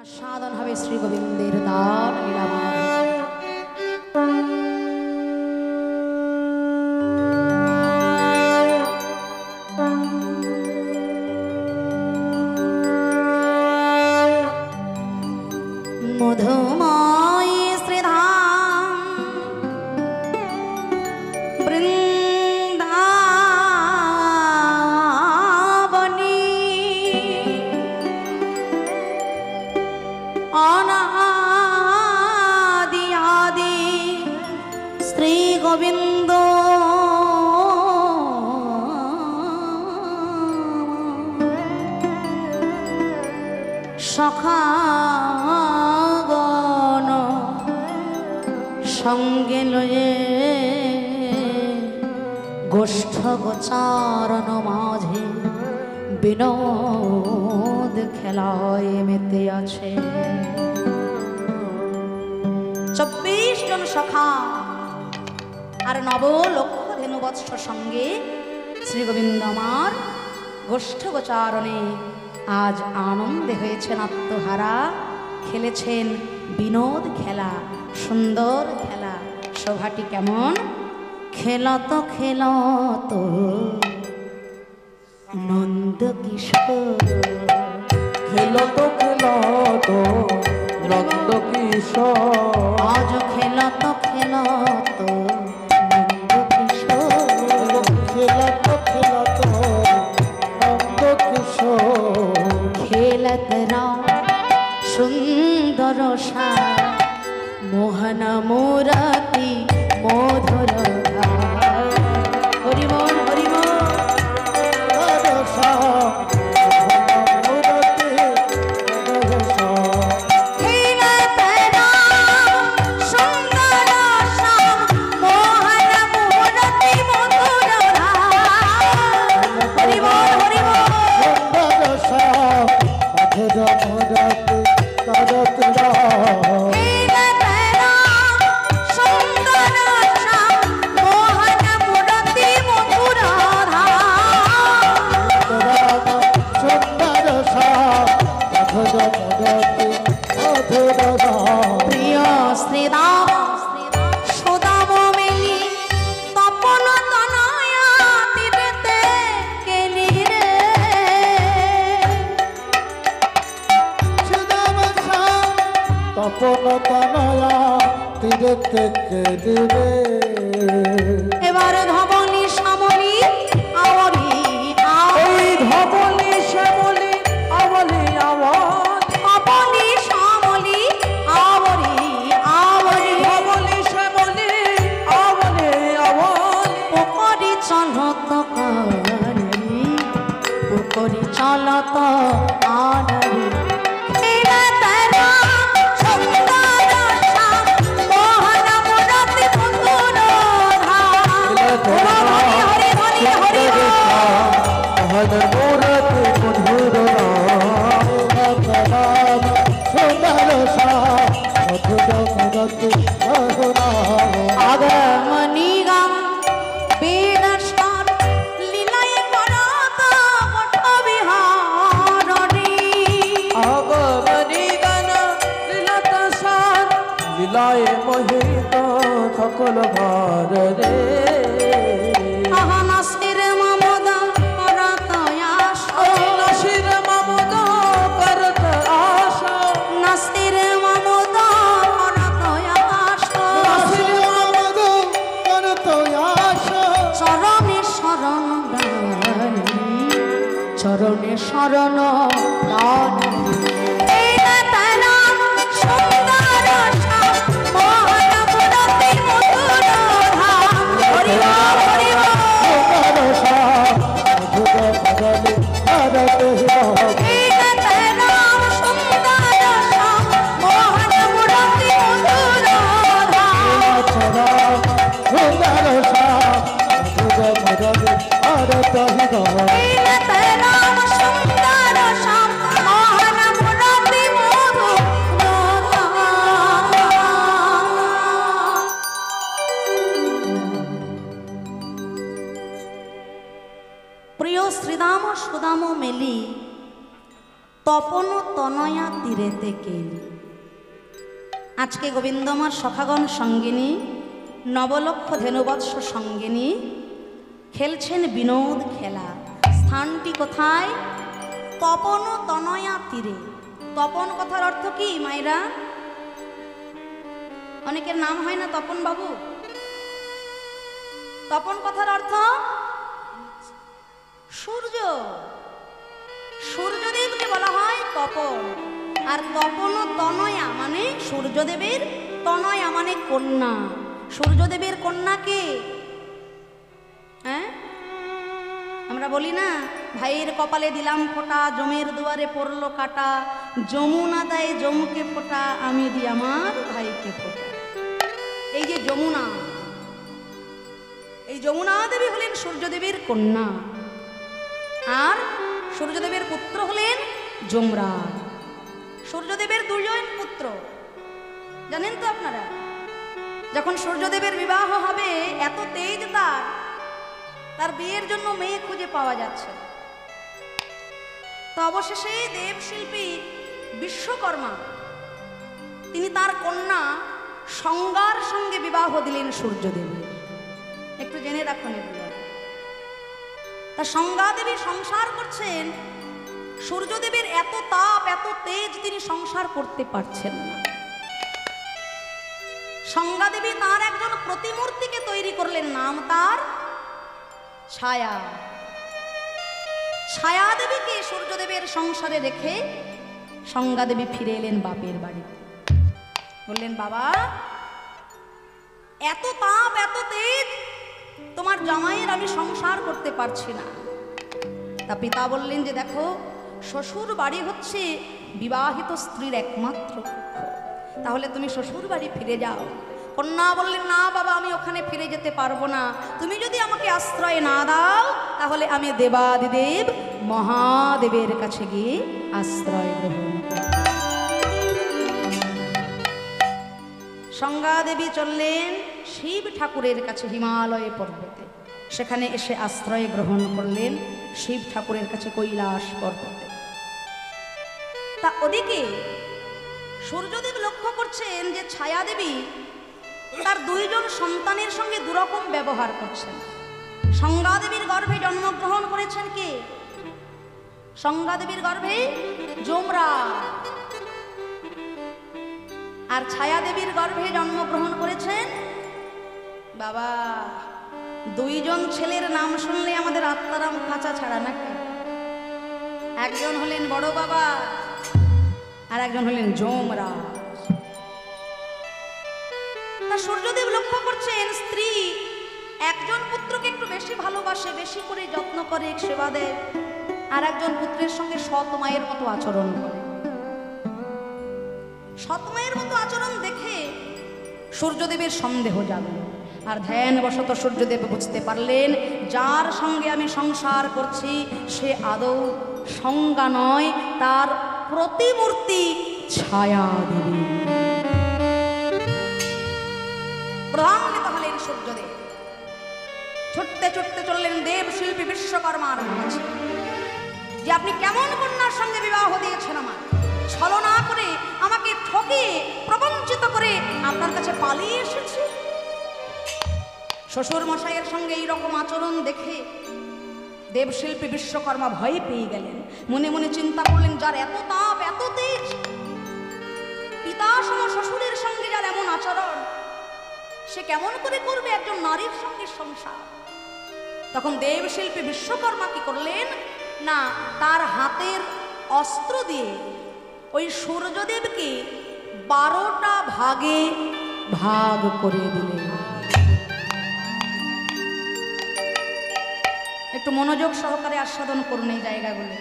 সাধন হবে শ্রী গোবিন্দের দান লীলামাধব। মধুময় শ্রীধাম বৃন্দাবনী অনাদি আদি শ্রী গোবিন্দ সখাগণ সঙ্গে লয়ে গোষ্ঠ গোচারণ মাঝে বিনোদ খেলায় মেতে আছে। 24 জন সখা আর 9 লক্ষ ধেনুবৎস সঙ্গে শ্রী গোবিন্দ আমার গোষ্ঠ গোচারণে আজ আনন্দে হয়েছেন আত্মহারা, খেলেছেন বিনোদ খেলা, সুন্দর খেলা। শোভাটি কেমন? খেলত নন্দ কিশোর, খেলত নন্দ কিশোর, আজ খেলত নন্দ কিশোর, খেলত নন্দ কিশোর, খেলত রাম সুন্দর সা মোহন মুরাতি মধুর গান। হরি বল হরি বল। প্রিয় শ্রীরাম সুদাম মেলি তপন তনয়া তীরেতে গেলি রে, তপন তনয়া তীরেতে গেলি রে। এবার ধবলি শ্যামলি আওয়ারি ওই ধবলি শ্যামলি আওয়ালি আওয়াল, ধবলি শ্যামলি আওয়ারি আওয়ারি ধবলি শ্যামলি আওয়ালি আওয়াল, পুকরি চলত কারি পুকরি চলত আনারি। লীলায় মোহিত সকল ভার রে। নাসির মামদ করত আশ, নাসির মামুদ করত আশা, নাসির মামদ করত আশ, নাসির মামুদ করত আশা, চরণে শরণ দানি, চরণে শরণ দানি। প্রিয় শ্রীদাম সুদাম মেলি তপন তনয়া তীরেতে কে। আজকে গোবিন্দমার সখাগণ সঙ্গিনী, নবলক্ষ ধেনুবৎস সঙ্গিনী খেলছেন বিনোদ খেলা। স্থানটি কোথায়? তপন তনয়া তীরে। তপন কথার অর্থ কি মায়েরা? অনেকের নাম হয় না তপন বাবু। তপন কথার অর্থ সূর্য। সূর্যদেবকে বলা হয় তপন। আর তপন তনয়া মানে সূর্যদেবের, তনয়া মানে কন্যা। সূর্যদেবের কন্যা কে? হ্যাঁ, আমরা বলি না ভাইয়ের কপালে দিলাম ফোঁটা, জমের দুয়ারে পড়লো কাটা, যমুনা দেয় জমকে ফোঁটা, আমি দিই আমার ভাইকে ফোঁটা। এই যে যমুনা, এই যমুনা দেবী হলেন সূর্যদেবের কন্যা, আর সূর্যদেবের পুত্র হলেন যমরাজ। সূর্যদেবের দুজন পুত্র জানেন তো আপনারা। যখন সূর্যদেবের বিবাহ হবে, এত তেজ তার বিয়ের জন্য মেয়ে খুঁজে পাওয়া যাচ্ছে। তো অবশেষে দেবশিল্পী বিশ্বকর্মা তিনি তার কন্যা সংজ্ঞার সঙ্গে বিবাহ দিলেন সূর্যদেবের। একটু জেনে রাখুন এগুলো। তা সংজ্ঞা দেবী সংসার করছেন, সূর্যদেবের এত তাপ এত তেজ তিনি সংসার করতে পারছেন না। সংজ্ঞা দেবী তার একজন প্রতিমূর্তিকে তৈরি করলেন, নাম তার ছায়া। ছায়া দেবীকে সূর্যদেবের সংসারে রেখে সংজ্ঞা দেবী ফিরে এলেন বাপের বাড়িতে। বললেন, বাবা এত তাপ এত তেজ তোমার জামাইয়ের আমি সংসার করতে পারছি না। তা পিতা বললেন যে দেখো, শ্বশুর বাড়ি হচ্ছে বিবাহিত স্ত্রীর একমাত্র কক্ষ, তাহলে তুমি শ্বশুর বাড়ি ফিরে যাও। কন্যা বললেন, না বাবা, আমি ওখানে ফিরে যেতে পারবো না। তুমি যদি আমাকে আশ্রয় না দাও, তাহলে আমি দেবাদিদেব মহাদেবের কাছে গিয়ে আশ্রয় গ্রহণ করব। সংজ্ঞা দেবী চললেন শিব ঠাকুরের কাছে হিমালয় পর্বতে। সেখানে এসে আশ্রয় গ্রহণ করলেন শিব ঠাকুরের কাছে কৈলাস পর্বতে। তা ওদিকে সূর্যদেব লক্ষ্য করছেন যে ছায়া দেবী তার দুইজন সন্তানের সঙ্গে দুরকম ব্যবহার করছেন। সংজ্ঞা দেবীর গর্ভে জন্মগ্রহণ করেছেন কে? সংজ্ঞা দেবীর গর্ভে যমরাজ। আর ছায়া দেবীর গর্ভে জন্মগ্রহণ করেছেন বাবা। দুইজন ছেলের নাম শুনলে আমাদের আত্মারাম খাঁচা ছাড়া নাকি। একজন হলেন বড় বাবা, আর একজন হলেন যমরাজ। তা সূর্যদেব লক্ষ্য করছেন স্ত্রী একজন পুত্রকে একটু বেশি ভালোবাসে, বেশি করে যত্ন করে, সেবা দেয়, আর একজন পুত্রের সঙ্গে সৎ মায়ের মতো আচরণ করে। সৎ মায়ের মতো আচরণ দেখে সূর্যদেবের সন্দেহ জাগল। আর ধ্যানবশত সূর্যদেব বুঝতে পারলেন, যার সঙ্গে আমি সংসার করছি সে আদৌ সংজ্ঞা নয়, তার প্রতিমূর্তি ছায়া দেবী। প্রধান্বিত হলেন সূর্যদেব। ছুটতে ছুটতে চললেন দেবশিল্পী বিশ্বকর্মার কাছে, যে আপনি কেমন কন্যার সঙ্গে বিবাহ দিয়েছেন আমার। ছলনা করে, আমাকে ঠকিয়ে, প্রবঞ্চিত করে আপনার কাছে পালিয়ে এসেছি। শ্বশুর মশাইয়ের সঙ্গে এইরকম আচরণ দেখে দেবশিল্পী বিশ্বকর্মা ভয় পেয়ে গেলেন। মনে মনে চিন্তা করলেন, যার এত তাপ এত তেজ, পিতা সম শ্বশুরের সঙ্গে যার এমন আচরণ, সে কেমন করে করবে একজন নারীর সঙ্গে সংসার। তখন দেবশিল্পী বিশ্বকর্মা কি করলেন না, তার হাতের অস্ত্র দিয়ে ওই সূর্যদেবকে 12টা ভাগে ভাগ করে দিলেন। একটু মনোযোগ সহকারে আস্বাদন করুন এই জায়গাগুলো।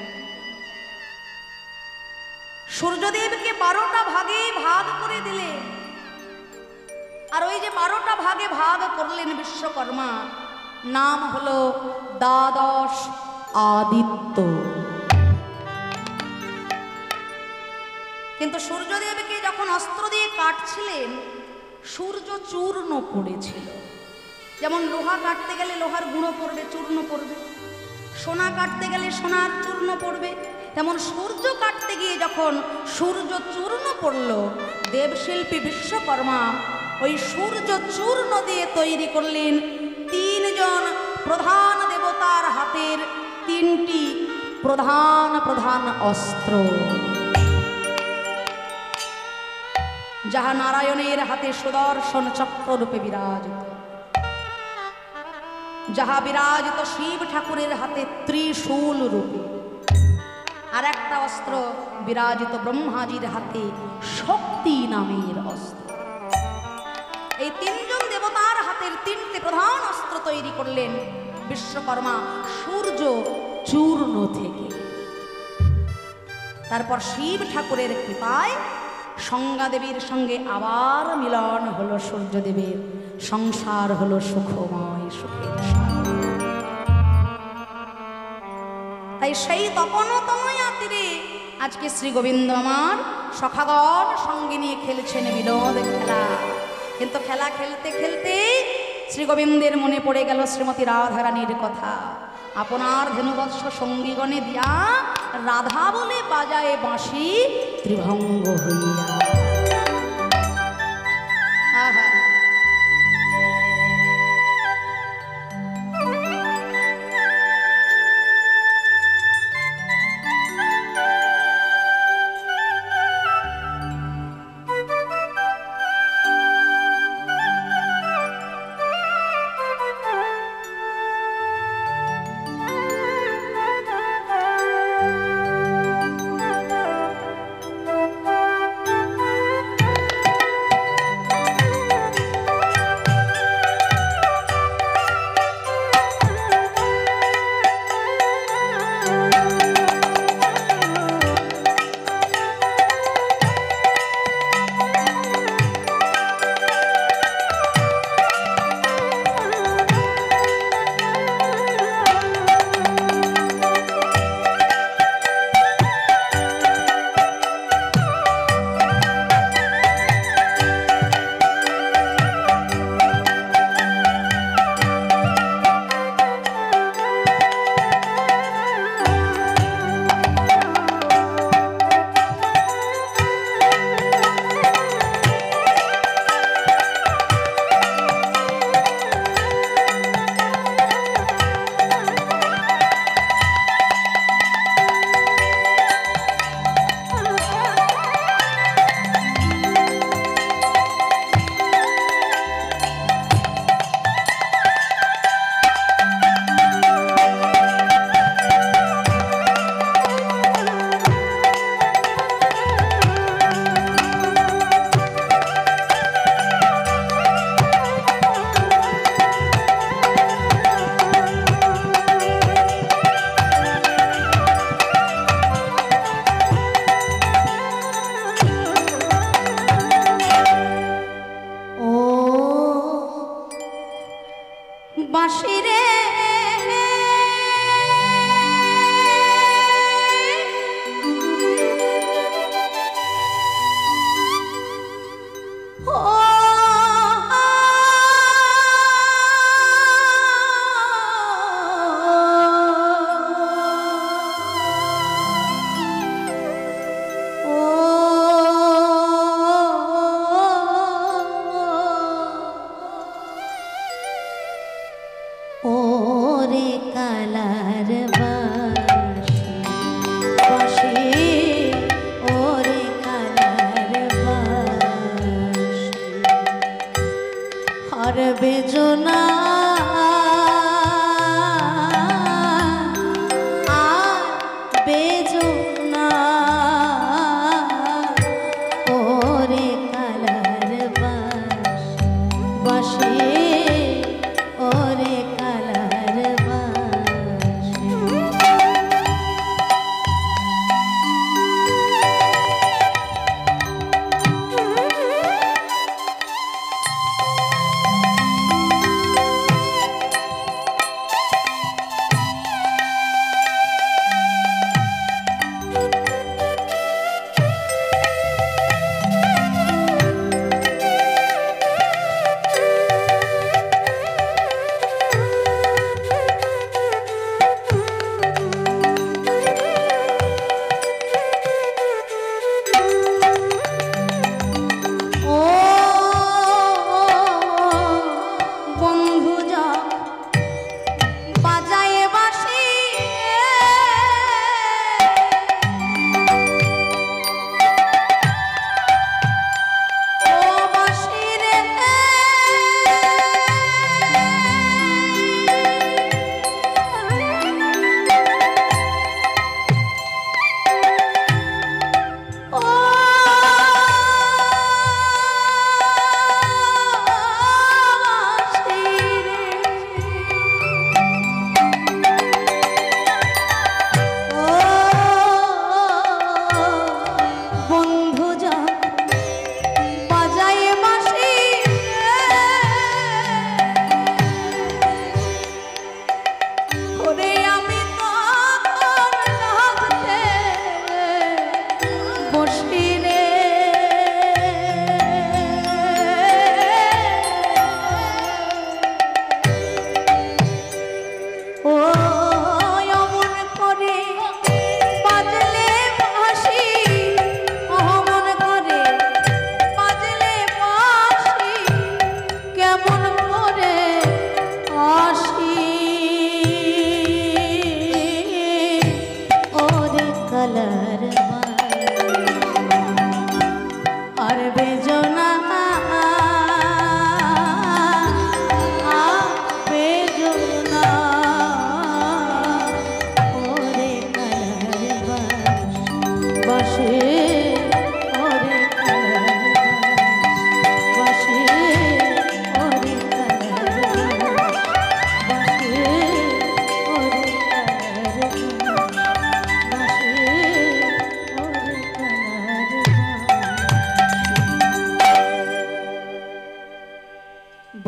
সূর্যদেবকে 12টা ভাগে ভাগ করে দিলেন। আর ওই যে 12টা ভাগে ভাগ করলেন বিশ্বকর্মা, নাম হলো দ্বাদশ আদিত্য। কিন্তু সূর্যদেবকে যখন অস্ত্র দিয়ে কাটছিলেন, সূর্য চূর্ণ পড়েছিল। যেমন লোহা কাটতে গেলে লোহার গুঁড়ো পড়বে, চূর্ণ পড়বে, সোনা কাটতে গেলে সোনার চূর্ণ পড়বে, তেমন সূর্য কাটতে গিয়ে যখন সূর্য চূর্ণ পড়ল, দেবশিল্পী বিশ্বকর্মা ওই সূর্য চূর্ণ দিয়ে তৈরি করলেন তিনজন প্রধান দেবতার হাতের তিনটি প্রধান প্রধান অস্ত্র, যাহা নারায়ণের হাতে সুদর্শন চক্র রূপে বিরাজিত, যাহা বিরাজিত শিব ঠাকুরের হাতে ত্রিশূল রূপে, আর একটা অস্ত্র বিরাজিত ব্রহ্মাজির হাতে শক্তি নামের অস্ত্র। এই তিনজন দেবতার হাতের তিনটে প্রধান অস্ত্র তৈরি করলেন বিশ্বকর্মা সূর্য চূর্ণ থেকে। তারপর শিব ঠাকুরের কৃপায় সংজ্ঞা দেবীর সঙ্গে আবার মিলন হলো সূর্যদেবের, সংসার হলো সুখময় সুখের সাগর। তাই সেই তপনতময়া তীরে আজকে শ্রী গোবিন্দ আমার সখাগণ সঙ্গে নিয়ে খেলছেন বিনোদ খেলা। কিন্তু খেলা খেলতে খেলতে শ্রী গোবিন্দের মনে পড়ে গেল শ্রীমতী রাধারানীর কথা। আপনার ধেনুবৎস সঙ্গীগণে দিয়া রাধা বলে বাজায় বাঁশি ত্রিভঙ্গ হইয়া। আহা, বাঁশি রে বেজনা আর বেজনা ওরে কালার বাঁশি ওরে কালার বাঁশি।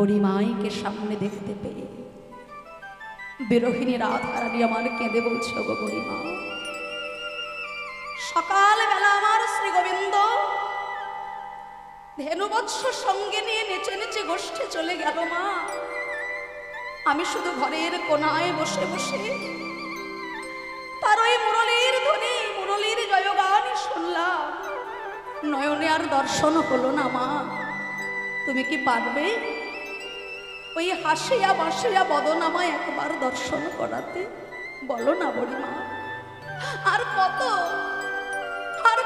বুড়িমাইকে সামনে দেখতে পেয়ে বিরোহিনী রাধারানী আমার কেঁদে বলছে, গো বুড়িমা, সকালবেলা আমার শ্রী গোবিন্দ ধেনুবৎস সঙ্গে নিয়ে নেচে নেচে গোষ্ঠে চলে গেল মা। আমি শুধু ঘরের কোনায় বসে বসে তার ওই মুরলীর ধ্বনি, মুরলীর জয়গান শুনলাম, নয়নে আর দর্শন হলো না মা। তুমি কি পারবে ওই হাসিয়া বাসিয়া বদন আমায় একবার দর্শন করাতে? বলো না বুড়িমা, আর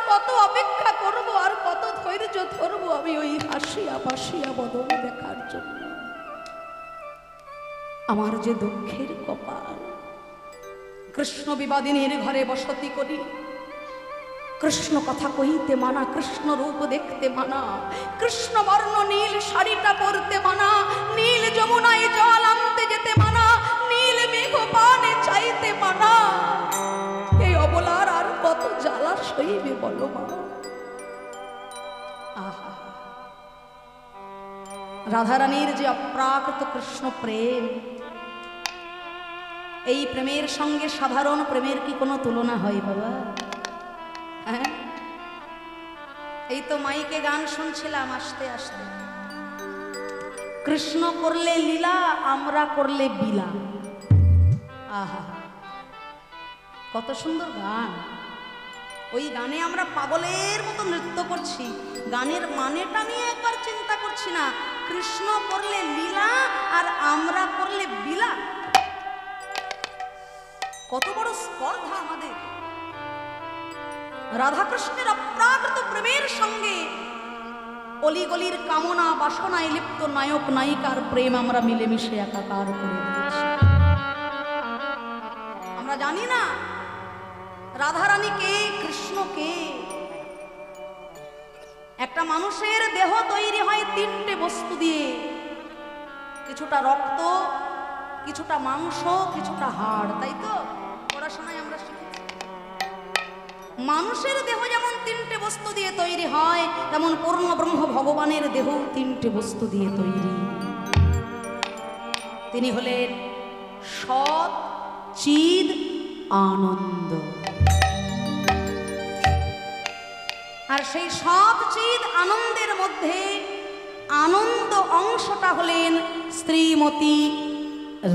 কত অপেক্ষা করব, আর কত ধৈর্য ধরবো আমি ওই হাসিয়া বাসিয়া বদন দেখার জন্য? আমার যে দুঃখের কপাল, কৃষ্ণ বিবাদিনীর ঘরে বসতি করি, কৃষ্ণ কথা কইতে মানা, কৃষ্ণ রূপ দেখতে মানা, কৃষ্ণ বর্ণ নীল শাড়িটা পরতে মানা, নীল যমুনায় জল আনতে যেতে মানা, নীল মেঘ পানে চাইতে মানা। এই অবলার আর কত জ্বালা সইবে বলো মা? আহা, রাধারানীর যে অপ্রাকৃত কৃষ্ণ প্রেম, এই প্রেমের সঙ্গে সাধারণ প্রেমের কি কোনো তুলনা হয় বাবা? হ্যাঁ, এই তো মাইকে গান শুনছিলাম আসতে আসতে, কৃষ্ণ করলে লীলা, আমরা করলে বিলা। আহা, কত সুন্দর গান! ওই গানে আমরা পাগলের মতো নৃত্য করছি, গানের মানেটা নিয়ে একবার চিন্তা করছি না। কৃষ্ণ করলে লীলা আর আমরা করলে বিলা, কত বড় স্পর্ধা আমাদের! রাধাকৃষ্ণের অপ্রাকৃত প্রেমের সঙ্গে অলিগলির কামনা বাসনায় লিপ্ত নায়ক নায়িকার প্রেম আমরা মিলেমিশে একাকার করে দিয়েছি। আমরা জানি না রাধারানী কে, কৃষ্ণ কে। একটা মানুষের দেহ তৈরি হয় তিনটে বস্তু দিয়ে, কিছুটা রক্ত, কিছুটা মাংস, কিছুটা হাড়, তাই তো পড়াশোনায় আমরা শিখেছি। মানুষের দেহ যেমন তিনটে বস্তু দিয়ে তৈরি হয়, তেমন পূর্ণ ব্রহ্ম ভগবানের দেহ তিনটে বস্তু দিয়ে তৈরি। তিনি হলেন সৎ, চিদ, আনন্দ। আর সেই সৎ, চিদ, আনন্দের মধ্যে আনন্দ অংশটা হলেন শ্রীমতী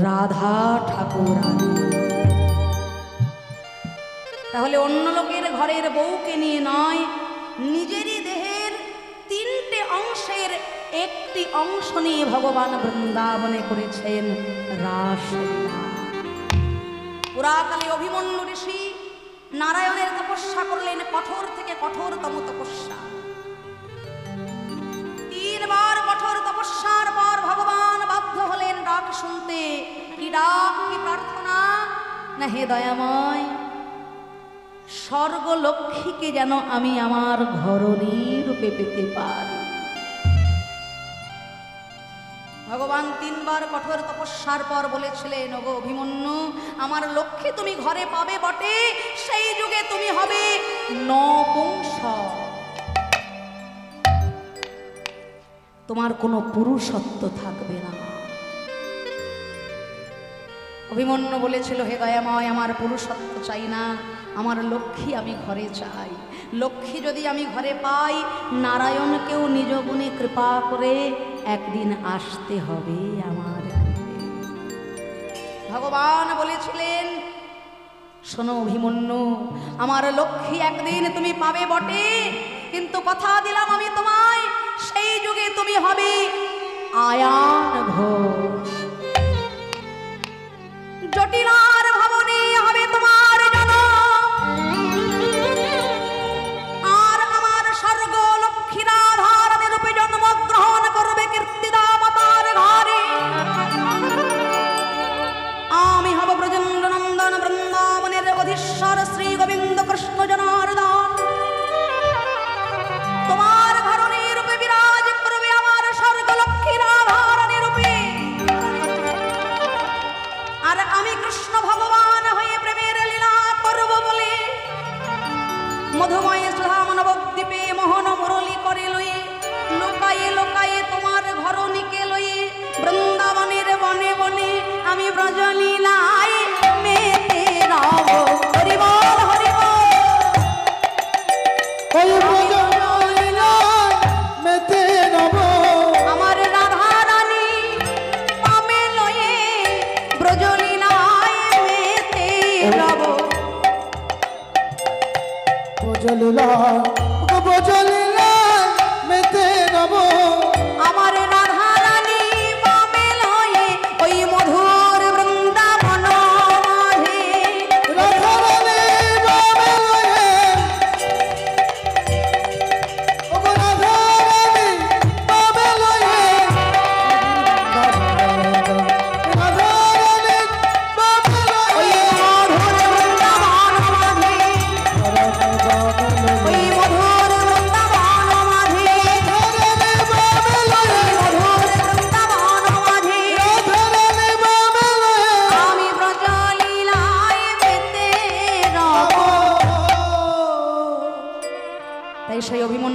রাধা ঠাকুরানী। তাহলে অন্য লোকের ঘরের বউকে নিয়ে নয়, নিজেরই দেহের তিনটে অংশের একটি অংশ নিয়ে ভগবান বৃন্দাবনে করেছেন রাসলীলা। পুরাকালে অভিমন্যু ঋষি নারায়ণের তপস্যা করলেন, কঠোর থেকে কঠোরতম তপস্যা। 3 বার কঠোর তপস্যার পর ভগবান বাধ্য হলেন ডাক শুনতে। কি ডাক, কি প্রার্থনা? না, হে দয়াময়, স্বর্গলক্ষ্মীকে যেন আমি আমার ঘরণী রূপে পেতে পারি। ভগবান 3 বার কঠোর তপস্যার পর বলেছিলেন, ওগো অভিমন্যু, আমার লক্ষ্মী তুমি ঘরে পাবে বটে, সেই যুগে তুমি হবে নপুংসক, তোমার কোনো পুরুষত্ব থাকবে না। অভিমন্যু বলেছিল, হে দয়াময়, আমার পুরুষত্ব চাই না, আমার লক্ষ্মী আমি ঘরে চাই। লক্ষ্মী যদি আমি ঘরে পাই, নারায়ণকেও নিজ গুণে কৃপা করে একদিন আসতে হবে আমার গৃহে। ভগবান বলেছিলেন, শোনো অভিমন্যু, আমার লক্ষ্মী একদিন তুমি পাবে বটে, কিন্তু কথা দিলাম আমি তোমায়, সেই যুগে তুমি হবে আয়ান ঘোষ। জটিলার ভবনে হবে তোমার জন্ম, আর আমার স্বর্গ লক্ষ্মী রাধারানী রূপে জন্মগ্রহণ করবে কীর্তিদা মাতার ঘরে। আমি হব ব্রজেন্দ্র নন্দন, বৃন্দাবনের অধীশ্বর শ্রী গোবিন্দ কৃষ্ণ জনার্দন। তোমার ঘরণী রূপে বিরাজ করবে আমার স্বর্গ লক্ষ্মী রাধারানী রূপে। আর আমি কৃষ্ণ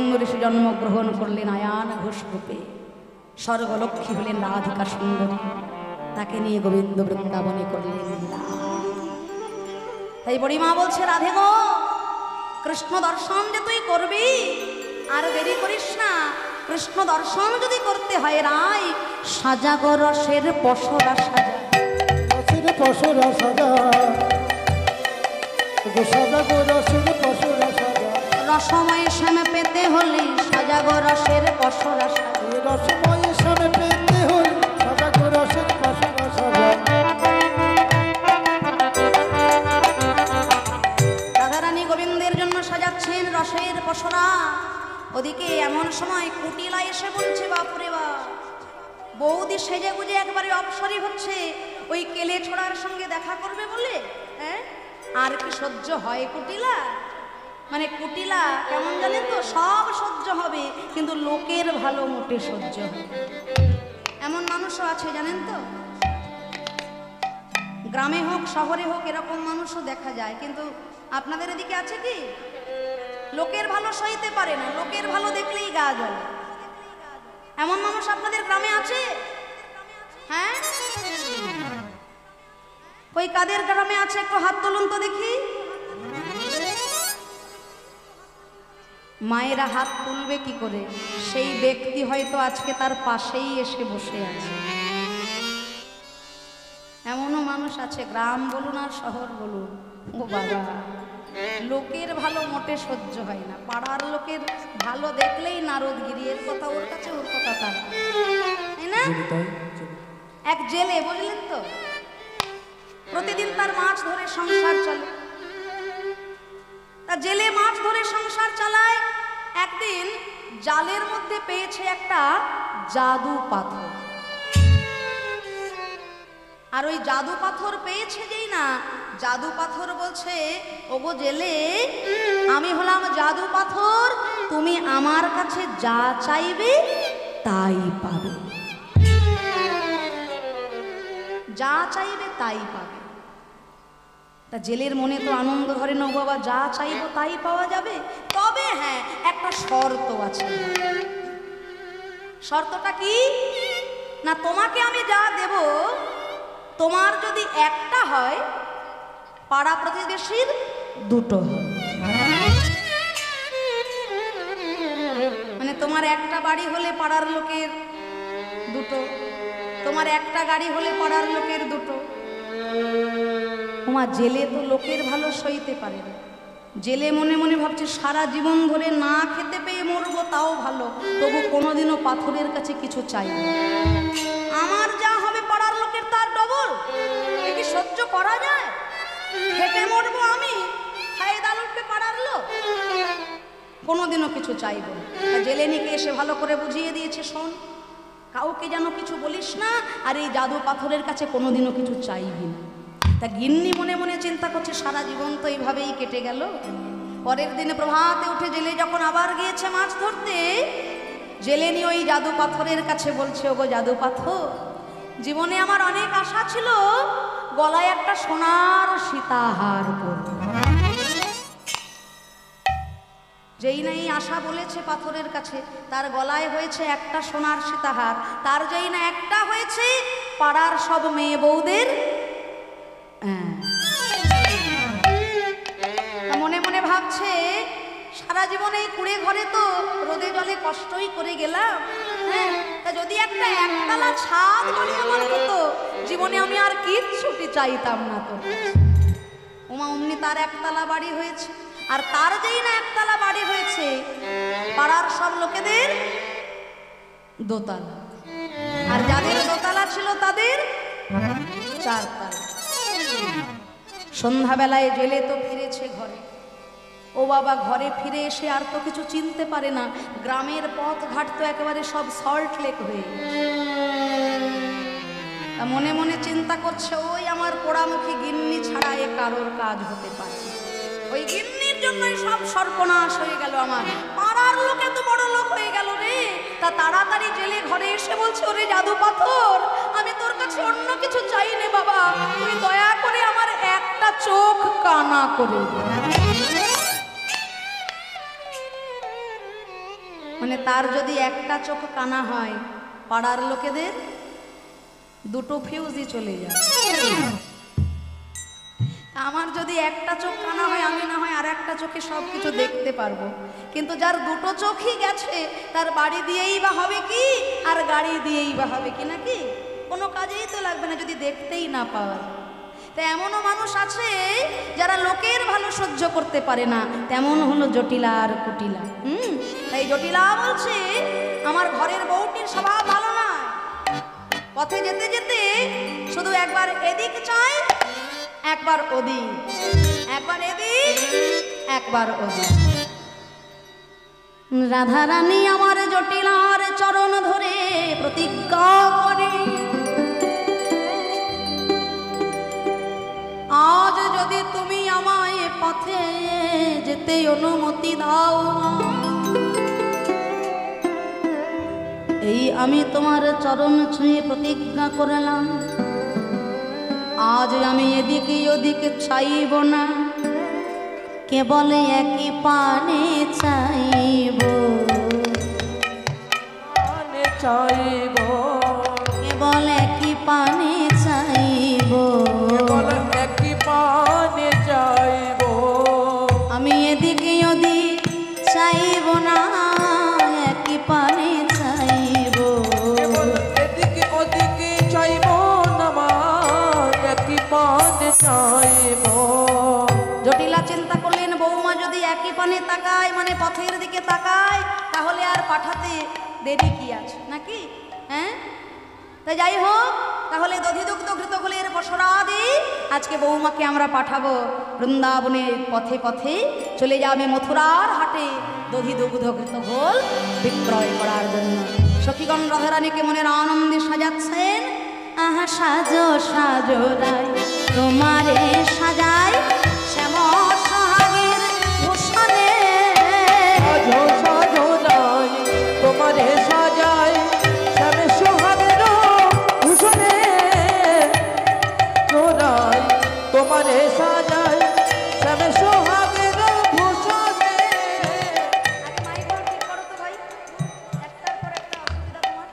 গোবিন্দ ঋষি জন্মগ্রহণ করলেন আয়ান ঘোষ রূপে। স্বর্গলক্ষ্মী হলেন রাধিকা সুন্দরী, তাকে নিয়ে গোবিন্দ বৃন্দাবনে করলেন লীলা। তাই বড়িমা বলছে, রাধে গো, কৃষ্ণ দর্শন যে তুই করবি, আর দেরি করিস না। কৃষ্ণ দর্শন যদি করতে হয় রাই, সাজা গো রসের পসরা সাজা, রসের পসরা সাজা, সাজা গো রসের পসরা সাজা। রসময় শ্যামে পেতে হলে সাজা গো রসের পসরা সাজা। রসময় শ্যামে পেতে হলে সাজা গো রসের পসরা সাজা। রাধারানী গোবিন্দের জন্য সাজাচ্ছেন রসের পসরা। ওদিকে এমন সময় কুটিলা এসে বলছে, বাপরে বাপ, বৌদি সেজে গুজে একবারে অপসরী হচ্ছে, ওই কেলে ছোড়ার সঙ্গে দেখা করবে বলে। হ্যাঁ, আর কি সহ্য হয় কুটিলা? মানে কুটিলা কেমন জানেন তো, সব সহ্য হবে কিন্তু লোকের ভালো মোটে সহ্য হবে। এমন মানুষও আছে জানেন তো, গ্রামে হোক শহরে হোক এরকম মানুষও দেখা যায়। কিন্তু আপনাদের এদিকে আছে কি? লোকের ভালো সইতে পারে না, লোকের ভালো দেখলেই গা জ্বলে। এমন মানুষ আপনাদের গ্রামে আছে? হ্যাঁ, ওই কাদের গ্রামে আছে একটু হাত তুলুন তো দেখি। মায়েরা হাত তুলবে কি করে? সেই ব্যক্তি হয়তো আজকে তার পাশেই এসে বসে আছে। এমনও মানুষ আছে, গ্রাম বলুন আর শহর বলুন, ও বাবা, লোকের ভালো মোটে সহ্য হয় না। পাড়ার লোকের ভালো দেখলেই নারদগিরি, এর কথা ওর কাছে, ওর কথা তার, তাই না? এক জেলে, বুঝলেন তো, প্রতিদিন তার মাছ ধরে সংসার চলে। তা জেলে মাছ ধরে সংসার চালায়। একদিন জালের মধ্যে পেয়েছে একটা জাদু পাথর। আর ওই জাদু পাথর পেয়েছে যেই না, জাদু পাথর বলছে, ওগো জেলে, আমি হলাম জাদু পাথর, তুমি আমার কাছে যা চাইবে তাই পাবে, যা চাইবে তাই পাবে। তা জেলের মনে তো আনন্দ ধরে না, বাবা যা চাইবো তাই পাওয়া যাবে। তবে হ্যাঁ, একটা শর্ত আছে। শর্তটা কি না, তোমাকে আমি যা দেব, তোমার যদি একটা হয়, পাড়া প্রতিবেশীর দুটো হয়। মানে তোমার একটা বাড়ি হলে পাড়ার লোকের দুটো, তোমার একটা গাড়ি হলে পাড়ার লোকের দুটো। তোমার জেলে তো লোকের ভালো সইতে পারে না। জেলে মনে মনে ভাবছে, সারা জীবন ধরে না খেতে পেয়ে মরবো তাও ভালো, তবু কোনোদিনও পাথরের কাছে কিছু চাই না। আমার যা হবে পাড়ার লোকের তার ডবল, এ কি সহ্য করা যায়? খেটে মরবো আমি, ফায়দা লুটবে পাড়ার লোক, কোনোদিনও কিছু চাইব না। জেলেনিকে এসে ভালো করে বুঝিয়ে দিয়েছে, শোন, কাউকে যেন কিছু বলিস না, আর এই জাদু পাথরের কাছে কোনোদিনও কিছু চাইবি না। তা গিন্নি মনে মনে চিন্তা করছে, সারা জীবন তো এইভাবেই কেটে গেল। পরের দিনে প্রভাতে উঠে জেলে যখন আবার গিয়েছে মাছ ধরতে, জেলেনি ওই জাদু পাথরের কাছে বলছে, ওগো জাদু পাথর, জীবনে আমার অনেক আশা ছিল গলায় একটা সোনার সীতাহার পরব। যেই না এই আশা বলেছে পাথরের কাছে, তার গলায় হয়েছে একটা সোনার সীতাহার। তার যেই না একটা হয়েছে, পাড়ার সব মেয়ে বউদের মনে মনে ভাবছে, সারা জীবনে এই কুড়ে ঘরে তো রোদে জলে কষ্টই করে গেলাম, হ্যাঁ, তা যদি একটা একতলা ছাদ বাড়ি আমার হতো, জীবনে আমি আর কিচ্ছুটি চাইতাম না। তো ওমা, অমনি তার একতলা বাড়ি হয়েছে। আর তার যেই না একতলা বাড়ি হয়েছে, পাড়ার সব লোকেদের দোতলা, আর যাদের দোতলা ছিল তাদের চারতলা। সন্ধ্যাবেলায় জেলে তো ফিরেছে ঘরে। ও বাবা, ঘরে ফিরে এসে আর তো কিছু চিনতে পারে না, গ্রামের পথ ঘাট তো একেবারে সব সল্ট লেক হয়ে মনে মনে চিন্তা করছে, ওই আমার পোড়ামুখী গিন্নি ছাড়া এ কারোর কাজ হতে পারে। ওই গিন্নির জন্যই সব সর্বনাশ হয়ে গেল আমার, পাড়ার লোক এত বড় লোক হয়ে গেল রে। তা তাড়াতাড়ি জেলে ঘরে এসে বলছে, ওরে জাদু পাথর, আমি তোর কাছে অন্য কিছু চাই নে বাবা, তুই দয়া করে আমার একটা চোখ কানা করে। মানে তার যদি একটা চোখ কানা হয়, পাড়ার লোকেদের দুটো ফিউজই চলে যায়। আমার যদি একটা চোখ কানা হয়, আমি না হয় আর একটা চোখে সব কিছু দেখতে পারবো, কিন্তু যার দুটো চোখই গেছে তার বাড়ি দিয়েই বা হবে কি, আর গাড়ি দিয়েই বা হবে কি, নাকি কোনো কাজেই তো লাগবে না যদি দেখতেই না পাওয়া। তা এমনও মানুষ আছে যারা লোকের ভালো সহ্য করতে পারে না, তেমন হলো জটিলা আর কুটিলা। তাই জটিলা বলছে আমার ঘরের বউটির স্বভাব ভালো না, পথে যেতে যেতে শুধু একবার এদিক চায় একবার ওদিক, একবার এদিক একবার ওদিক। রাধা রানী আমার জটিলার চরণ ধরে প্রতিজ্ঞা করে, আজ যদি তুমি আমায় পথে যেতে অনুমতি দাও, এই আমি তোমার চরণ ছুঁয়ে প্রতিজ্ঞা করলাম, আজ আমি এদিকে ওদিকে চাইব না, কেবল একই পানে চাইব, চাইব কেবল একই পানে চাইব, একই পানে চাইব, আমি এদিকে ওদিক চাইব না, একই পানে চাইব, এদিকে ওদিকে চাইব না, একই পানে চাইব। জটিলা চিন্তা করলেন বৌমা যদি একই পানে তাকায়, মানে পথের দিকে তাকায়, তাহলে আর পাঠাতে দেরি কি আছে নাকি? হ্যাঁ, তাই যাই হোক, তাহলে দধিদুগ্ধ ঘৃতকুলের পশরাদি আজকে বৌমাকে আমরা পাঠাবো বৃন্দাবনের পথে পথে, চলে যাবে মথুরার হাটে দধিদুগ্ধ ঘৃতঘোল বিক্রয় করার জন্য। সখীগণ রাধারানীকে মনের আনন্দে সাজাচ্ছেন, আহা সাজো সাজো রাই তোমারে সাজাই শ্যাম সোহাগের ভূষণে, সাজো সাজো রাই তোমারে সাজাই শ্যাম সোহাগের ভূষণে, রাই তোমারে সাজাই শ্যাম সোহাগের ভূষণে। আগে মাইক ঠিক করো তো ভাই, একটার পর একটা অসুবিধা তোমার।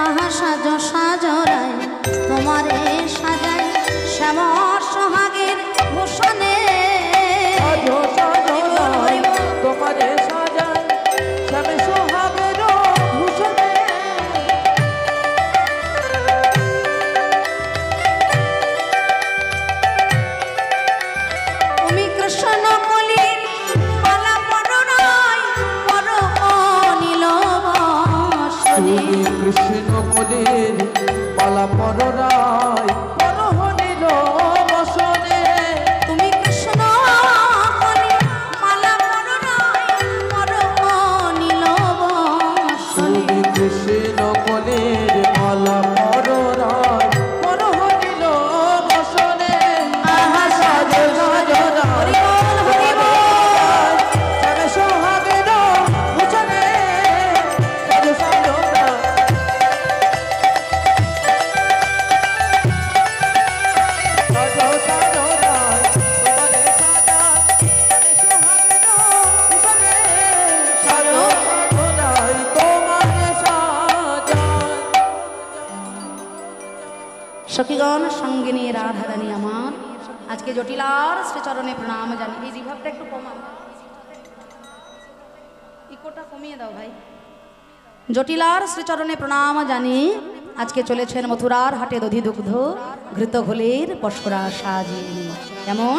আহা সাজো সাজো রাই তোমারে সাজাই শ্যাম সোহাগের ভূষণে, সাজো সাজো রাই তোমারে সাজাই শ্যাম সোহাগের ভূষণে, তুমি কৃষ্ণ কলির মালা পরনাই পর অনিল বসনে, কৃষ্ণ কলির পালা পররাই পরহনিল বসনে, তুমি কৃষ্ণ কলির মালা পরনাই পর অনিল বসনে, কৃষ্ণ কলির পালা পররাই পরহনিল বসনে, আহা সাজো সাজো রাই হরি বল শ্যাম সোহাগের ভূষণে, সাজো সাজো রাই সাজো সাজো রাই তোমারে সাজাই শ্যাম সোহাগের ভূষণে, সাজো সাজো রাই তোমারে সাজাই সখীগণ সঙ্গে নিয়ে রাধারানী আমার আজকে জটিলার শ্রীচরণে প্রণাম জানি। এই রিভাবটা একটু কমা, ইকোটা কমিয়ে দাও ভাই। জটিলার শ্রীচরণে প্রণাম জানি। আজকে চলেছেন মথুরার হাটে দধি দুগ্ধ ঘৃত ঘোলের পশরা সাজিয়ে, এমন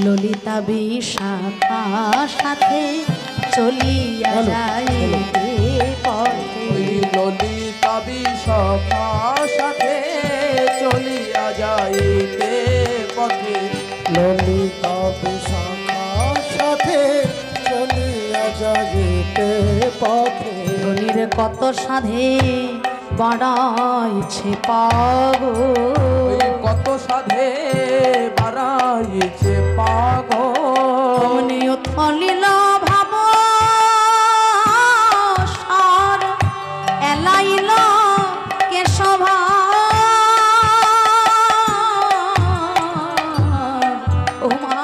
ললিতা বিশাখা সাথে চলিয়া যাইতে পথে। ললিতা বিশাখা সাথে চলিয়া যাইতে পথে। ললিতা বিশাখা সাথে চলিয়া যাইতে পথে। ধনির কত সাধে বাড়াইছে পাগল, ওই কত সাধে বাড়াইছে পাগল। অমনি উথলিল ভাব সার এলাইল কেশভা। ওমা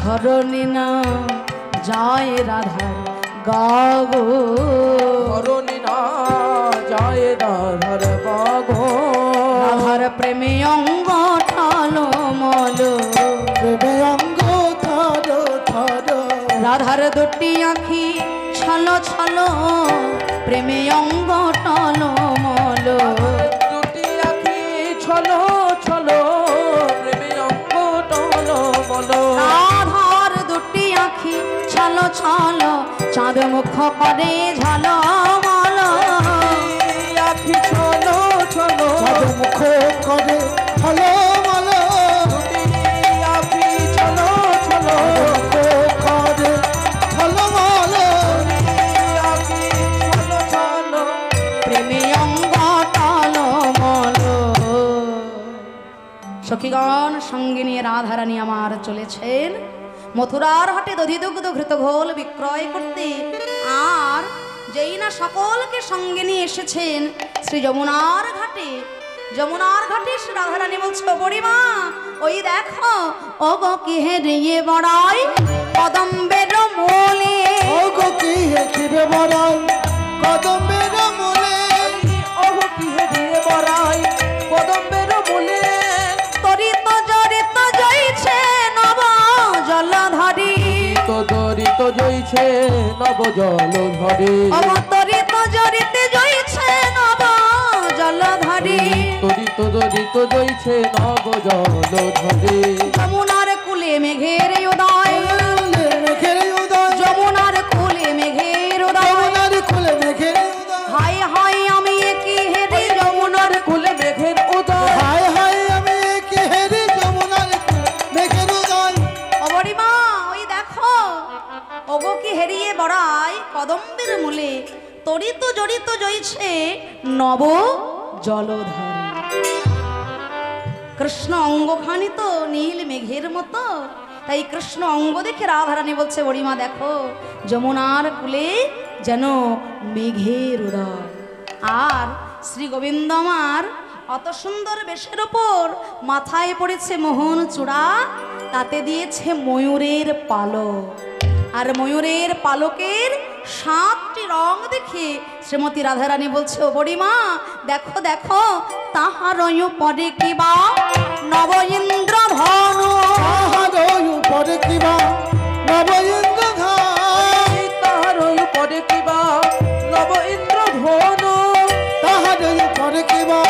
ধরণী না যায় রাধার গাগো, ধরণী না যায় রাধার বাগো। রাধার প্রেমে অঙ্গ ঠলমল, প্রেমে অঙ্গ থর থর। রাধার দুটি আঁখি ছল ছল, প্রেমে অঙ্গ টলমল। দুটি আঁখি ছলো ছলো, প্রেমে অঙ্গ টলমল। রাধার দুটি আঁখি ছল ছল, চাঁদ মুখ করে ঝলমল। আঁখি ছলো ছলো, চাঁদ মুখ করে ঝলমল। দুটি আঁখি ছলো ছলো, মুখ করে ঝলমল। আঁখি ছলো ছলো। প্রেমে অঙ্গ টলমল। সখীগণ সঙ্গে নিয়ে রাধারানী আমার চলেছেন মথুরার হাটে দধি দুগ্ধ ঘৃত ঘোল বিক্রয় করতে। আর যেই না সকলকে সঙ্গে নিয়ে এসেছেন শ্রী যমুনার ঘাটে, যমুনার ঘাটে শ্রী রাধারানী বলছে, ও বুড়িমা ওই দেখো ও গো কি হেরিয়ে বড়াই কদম্বের মূলে। ও গো কি হেকিবে বড়াই কদম্বের মূলে। ওহো কি দিয়ে বড়াই কদম্বের মূলে। তরিত জরিত জয়ছে নব জলধারী, তো দরিত জইছে নব জল ধরে। অবতরিত জরিতে জয়ছে নব জলধারী। তরিত দরিত জইছে নব জল ধরে। যমুনার কুলে মেঘের উদয়, মেঘের উদয়। যমুনার কুলে মেঘের উদয়। যমুনার কুলে মেঘের উদয়। হাই হাই আমি কি হেরি যমুনার কুলে মেঘের উদয়। হায় হায় আমি কি হেরি যমুনার কুলে মেঘের উদয়। অবরিমা ওই দেখো ওগো কি হেরিয়ে বড়াই কদম্বের মূলে, তরিত জড়িত জয়ছে নব জলধারী। কৃষ্ণ অঙ্গখানি তো নীল মেঘের মতো, তাই কৃষ্ণ অঙ্গ দেখে রাধারানী বলছে, বড়িমা দেখো যমুনার কুলে যেন মেঘের উদয়। আর শ্রী গোবিন্দ আমার অত সুন্দর বেশের ওপর মাথায় পড়েছে মোহন চূড়া, তাতে দিয়েছে ময়ূরের পালক। আর ময়ূরের পালকের 7টি রং দেখে শ্রীমতী রাধারানী বলছে, ও বড়িমা দেখো দেখো তাহার পরে কিবা নব ইন্দ্র ধনু। তাহার উপরে কিবা নব ইন্দ্র ধনু। তাহার উপরে কিবা নব ইন্দ্র ধনু। তাহার উপরে কিবা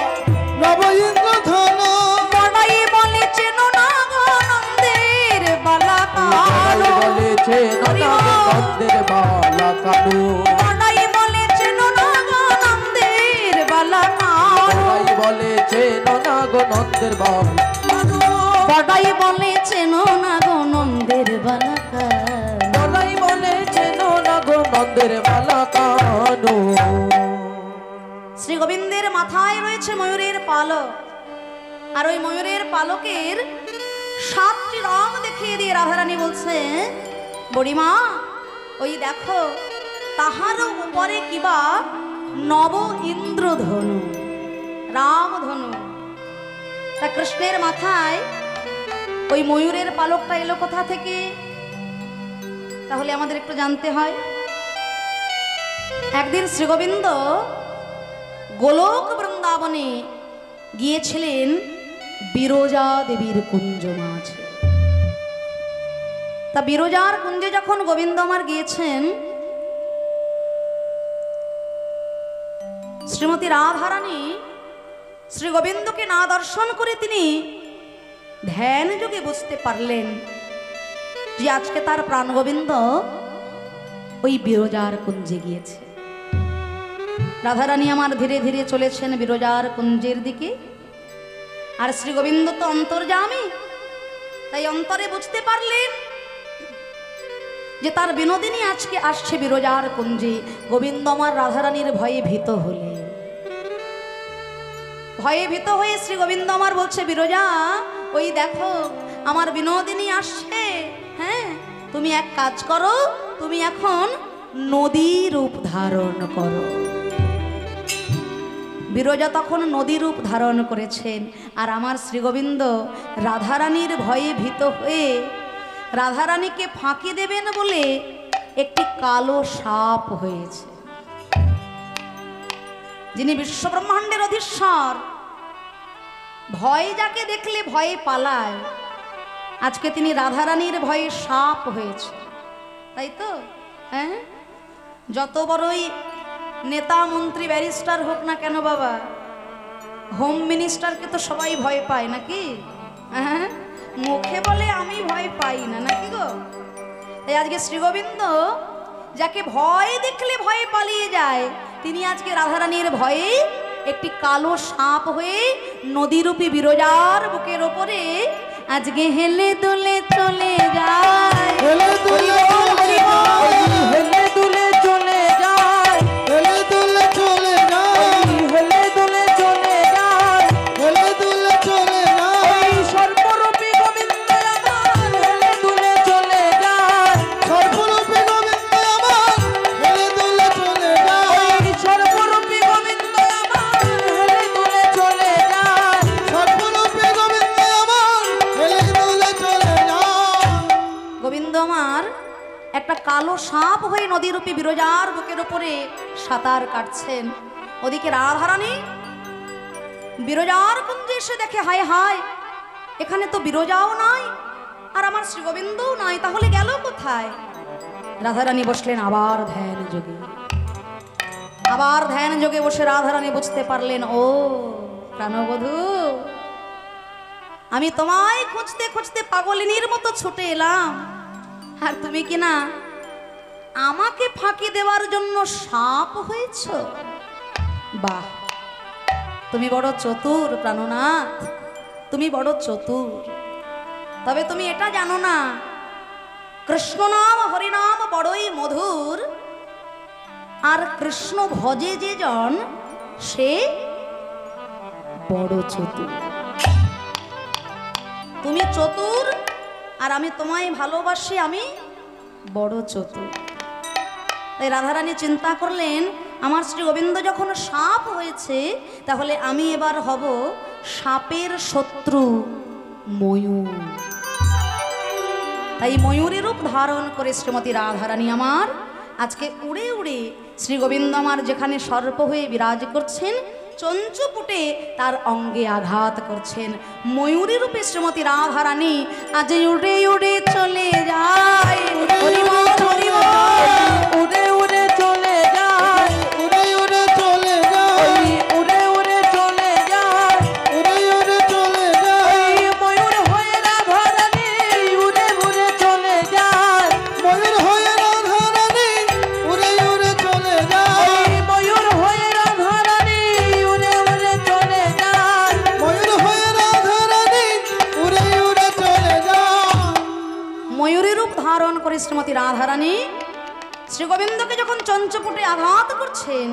নব ইন্দ্র ধনু। বড়াই বলে চেন না গো নন্দের বালাকার। বলেছে নন্দের বালা কানু। বড়াই বলে চেন না গো নন্দের বালাকার। বলেছে নন্দের বাল। বড়াই বলে চেন না গো নন্দের বালাকার। বলাই বলেছে নন্দের বালা কানু। শ্রী গোবিন্দের মাথায় রয়েছে ময়ূরের পালক, আর ওই ময়ূরের পালকের 7টি রং দেখিয়ে দিয়ে রাধারানী বলছে, বড়িমা ওই দেখো তাহারও উপরে কিবা নব ইন্দ্রধনু, রামধনু। তা কৃষ্ণের মাথায় ওই ময়ূরের পালকটা এলো কোথা থেকে? তাহলে আমাদের একটু জানতে হয়। একদিন শ্রীগোবিন্দ গোলক বৃন্দাবনে গিয়েছিলেন বিরজা দেবীর কুঞ্জ মাঝে। তা বিরজার কুঞ্জে যখন গোবিন্দ আমার গিয়েছেন, শ্রীমতী রাধারানী শ্রী গোবিন্দকে না দর্শন করে তিনি ধ্যান যোগে বুঝতে পারলেন যে আজকে তার প্রাণ গোবিন্দ ওই বিরজার কুঞ্জে গিয়েছে। রাধারানী আমার ধীরে ধীরে চলেছেন বিরজার কুঞ্জের দিকে, আর শ্রী গোবিন্দ তো অন্তর্যামী, তাই অন্তরে বুঝতে পারলেন যে তার বিনোদিনী আজকে আসছে বিরজার কুঞ্জে। গোবিন্দ আমার রাধারানীর ভয়ে ভীত হলেন। ভয়ে ভীত হয়ে শ্রী গোবিন্দ আমার বলছে, বিরজা ওই দেখো আমার বিনোদিনী আসছে, হ্যাঁ তুমি এক কাজ করো, তুমি এখন নদী রূপ ধারণ করো। বিরজা তখন নদী রূপ ধারণ করেছেন, আর আমার শ্রী গোবিন্দ রাধারানীর ভয়ে ভীত হয়ে রাধারানীকে ফাঁকি দেবেন বলে একটি কালো সাপ হয়েছে। যিনি বিশ্বব্রহ্মাণ্ডের অধীশ্বর, ভয় যাকে দেখলে ভয়ে পালায়, আজকে তিনি রাধারানীর ভয়ে সাপ হয়েছে, তাই তো? হ্যাঁ, যত বড়ই নেতা মন্ত্রী ব্যারিস্টার হোক না কেন বাবা, হোম মিনিস্টারকে তো সবাই ভয় পায় নাকি? হ্যাঁ, মুখে বলে আমি ভয় পাই না, নাকি গো? তাই আজকে শ্রী গোবিন্দ যাকে ভয় দেখলে ভয়ে পালিয়ে যায়, তিনি আজকে রাধারানীর ভয়ে একটি কালো সাপ হয়ে নদীরূপী বিরজার বুকের ওপরে আজকে হেলে দুলে চলে যায়। হেলে দুলে চলে যায়, হেলে দুলে চলে যায়, হেলে দুলে চলে যায়, হেলে দুলে চলে যায়, হেলে দুলে চলে যায়, এই সর্বরূপী গোবিন্দ আমার হেলে দুলে চলে যায়, সর্বরূপে গোবিন্দ আমার হেলে দুলে চলে যায়, এই সর্বরূপী গোবিন্দ আমার হেলে দুলে চলে যায়, সর্বরূপে গোবিন্দ আমার হেলে দুলে চলে যায়। গোবিন্দ আমার একটা কালো সাপ হয়ে নদীরূপী বিরজার বুকের উপরে সাঁতার কাটছেন। ওদিকে রাধারানী বিরজার কুঞ্জে এসে দেখে, হায় হায়, এখানে তো বিরজাও নাই আর আমার শ্রী গোবিন্দও নাই, তাহলে গেল কোথায়? রাধারানী বসলেন আবার ধ্যান যোগে। আবার ধ্যান যোগে বসে রাধারানী বুঝতে পারলেন, ও প্রাণবধূ, আমি তোমায় খুঁজতে খুঁজতে পাগলিনীর মতো ছুটে এলাম, আর তুমি কি না আমাকে ফাঁকি দেওয়ার জন্য সাপ হয়েছ? বাহ, তুমি বড় চতুর প্রাণনাথ, তুমি বড় চতুর। তবে তুমি এটা জানো না, কৃষ্ণ নাম হরিনাম বড়ই মধুর, আর কৃষ্ণ ভজে যে জন সে বড় চতুর। তুমি চতুর আর আমি তোমায় ভালোবাসি, আমি বড় চতুর। তাই রাধারানী চিন্তা করলেন, আমার শ্রী গোবিন্দ যখন সাপ হয়েছে, তাহলে আমি এবার হব সাপের শত্রু ময়ূর। তাই ময়ূরের রূপ ধারণ করে শ্রীমতী রাধারানী আমার আজকে উড়ে উড়ে শ্রী গোবিন্দ আমার যেখানে সর্প হয়ে বিরাজ করছেন, চঞ্চুপুটে তার অঙ্গে আঘাত করছেন। ময়ূরী রূপে শ্রীমতী রাধারানী আজ উড়ে উড়ে চলে যায়। হরি বল, হরি বল। উড়ে উড়ে চলে যায়, উড়ে উড়ে চলে যায়, উড়ে উড়ে চলে যায়, উড়ে উড়ে চলে যায়, এই ময়ূর হয়ে রাধারানী উড়ে উড়ে চলে যায়, ময়ূর হয়ে রাধারানী উড়ে উড়ে চলে যায়, এই ময়ূর হয়ে রাধারানী উড়ে উড়ে চলে যায়, ময়ূর হয়ে রাধারানী উড়ে উড়ে চলে যায়। ময়ূরী রূপ ধারণ করে শ্রীমতী রাধারানী শ্রী গোবিন্দকে যখন চঞ্চপুটে আঘাত করছেন,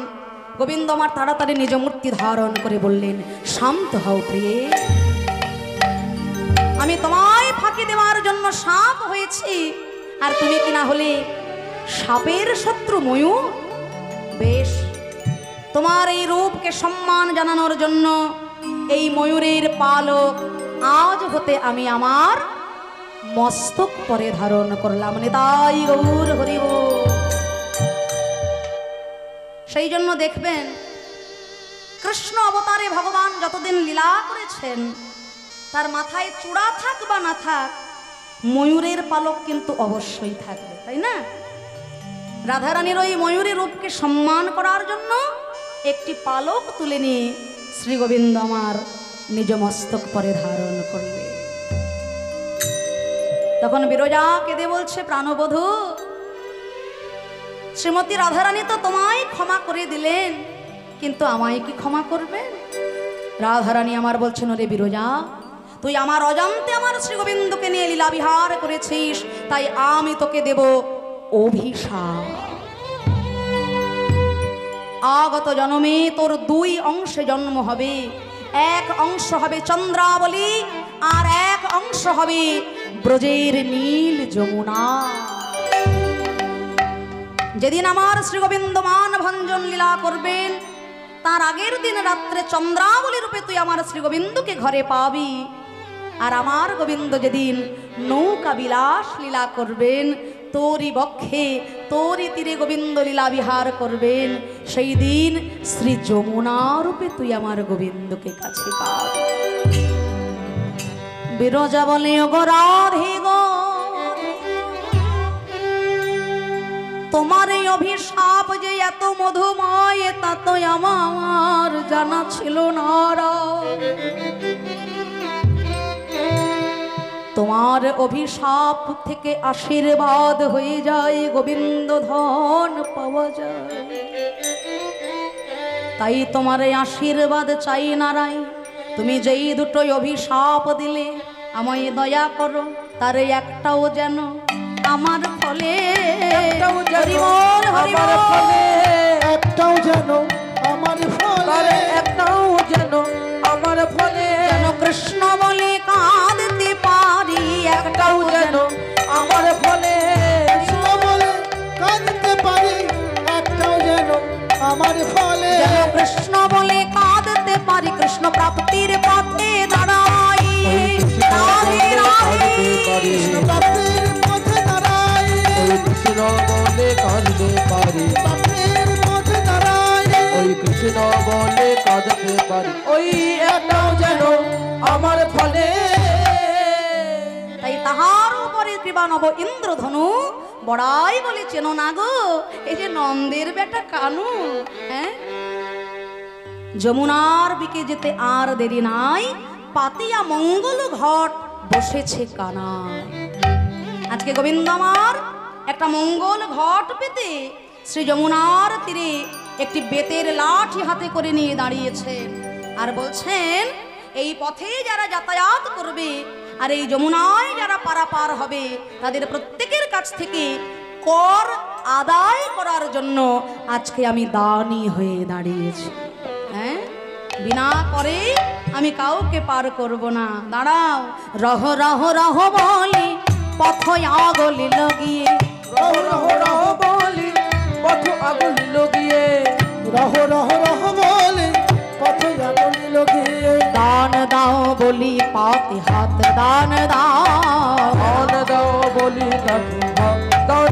গোবিন্দ আমার তাড়াতাড়ি নিজ মূর্তি ধারণ করে বললেন, শান্ত হও প্রিয়ে, আমি তোমায় ফাঁকি দেওয়ার জন্য সাপ হয়েছি, আর তুমি কি না হলে সাপের শত্রু ময়ূর? বেশ, তোমার এই রূপকে সম্মান জানানোর জন্য এই ময়ূরের পালক আজ হতে আমি আমার মস্তক পরে ধারণ করলাম। নিতাই গৌর হরি বল। সেই জন্য দেখবেন কৃষ্ণ অবতারে ভগবান যতদিন লীলা করেছেন তার মাথায় চূড়া থাক বা না থাক ময়ূরের পালক কিন্তু অবশ্যই থাকবে, তাই না? রাধারানীর ওই ময়ূরী রূপকে সম্মান করার জন্য একটি পালক তুলে নিয়ে শ্রী গোবিন্দ আমার নিজ মস্তক পরে ধারণ করবে। তখন বিরজা কেঁদে বলছে, প্রাণবধূ, শ্রীমতী রাধারানী তো তোমায় ক্ষমা করে দিলেন, কিন্তু আমায় কি ক্ষমা করবেন? রাধারানী আমার বলছেন, ওরে বিরজা, তুই আমার অজান্তে আমার শ্রী গোবিন্দকে নিয়ে লীলা বিহার করেছিস, তাই আমি তোকে দেব অভিশাপ। আগত জন্মে তোর দুই অংশে জন্ম হবে, এক অংশ হবে চন্দ্রাবলী আর এক অংশ হবে ব্রজের নীল যমুনা। যেদিন আমার শ্রী গোবিন্দ মান ভঞ্জন লীলা করবেন তার আগের দিন রাত্রে চন্দ্রাবলী রূপে তুই আমার শ্রী গোবিন্দকে ঘরে পাবি। আর আমার গোবিন্দ যেদিন নৌকা বিলাস লীলা করবেন, তোরই বক্ষে তোরই তীরে গোবিন্দ লীলা বিহার করবেন, সেই দিন শ্রী যমুনা রূপে তুই আমার গোবিন্দকে কাছে পাবি। বিরজা বলে, ওগো রাধে গো, তোমার এই অভিশাপ যে এত মধুময় তা তো আমার জানা ছিল না। তোমার অভিশাপ থেকে আশীর্বাদ হয়ে যায়, গোবিন্দ ধন পাওয়া যায়। তাই তোমার এই আশীর্বাদ চাই নারাই। তুমি যেই দুটোই অভিশাপ দিলে আমায় দয়া করো, তার একটাও যেন আমার ফলে, একটাও যেন আমার ফলে, একটাও যেন আমার ফলে, যেন কৃষ্ণ বলে কাঁদতে পারি, একটাও যেন আমার ফলে, কৃষ্ণ বলে কাঁদতে পারি, একটাও যেন আমার ফলে, যেন কৃষ্ণ বলে কাঁদতে পারি, কৃষ্ণ প্রাপ্তির পথে দাঁড়াই। রাধে রাধে, কৃষ্ণ প্রাপ্তির পথে দাঁড়াই, কৃষ্ণ বলে কাঁদতে পারি, প্রাপ্তির পথে দাঁড়াই, ওই কৃষ্ণ বলে কাঁদতে পারি, ওই একটাও যেন আমার ফলে। তাই তাহার উপরে কৃপা নব ইন্দ্রধনু বড়াই বলে চেনো না গো, এই যে নন্দের বেটা কানু। হ্যাঁ, যমুনার বিকে যেতে আর দেরি নাই, পাতিয়া মঙ্গল ঘট বসেছে কানায়। আজকে গোবিন্দ আমার একটা মঙ্গল ঘট পেতে শ্রী যমুনার তীরে একটি বেতের লাঠি হাতে করে নিয়ে দাঁড়িয়েছেন আর বলছেন, এই পথে যারা যাতায়াত করবে আর এই যমুনায় যারা পারাপার হবে তাদের প্রত্যেকের কাছ থেকে কর আদায় করার জন্য আজকে আমি দানি হয়ে দাঁড়িয়েছি। হ্যাঁ, বিনা করে আমি কাউকে পার করব না। দাঁড়াও, রহ রহ রহ বলে পথ আগলে লগিয়ে, রহ রহ রহ বলি পথ আগুন লগিয়ে, রহ রহ রহ বলে পথ আগুন লগিয়ে, দান দাও বলি পাতে হাত দান দাও, দান দাও বলি দান দাও,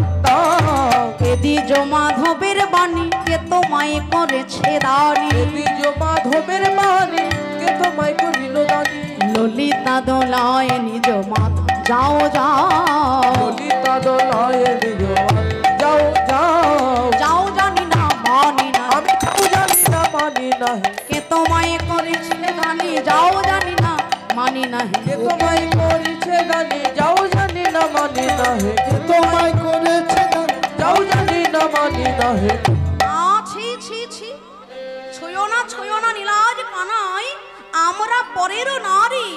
দ্বিজ মাধবের বাণী কে তোমায় করেছে দানি, দ্বিজ মাধবের বাণী কে তোমায় করিল দানি, ললিতা দোলায় নিজ মাধব যাও যাও, ললিতা দোলায় নিজ যাও যাও, যাও জানি না মানি না, আমি তাও জানি না মানি না, কে তোমায় করেছে দানি, যাও জানি না মানি না, কে তোমায় করেছে দানি, যাও জানি না মানি না, তোমায় করেছে দান, যাও জানি না মানি না, ছি ছি ছি, ছুঁয়ো না নীলাজ কানাই, আমরা পরের নারী,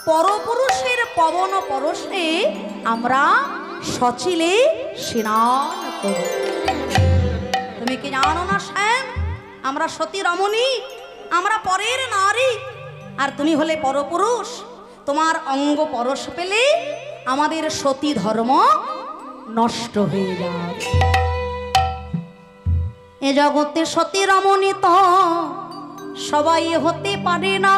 পরপুরুষের পবন পরশে আমরা সচিলে স্নান করি। তুমি কি জানো না শ্যাম, আমরা সতী রমণী, আমরা পরের নারী, আর তুমি হলে পরপুরুষ। তোমার অঙ্গ পরশ পেলে আমাদের সতী ধর্ম নষ্ট হয়ে যায়। এ জগতে সতী রমণী তো সবাই হতে পারে না।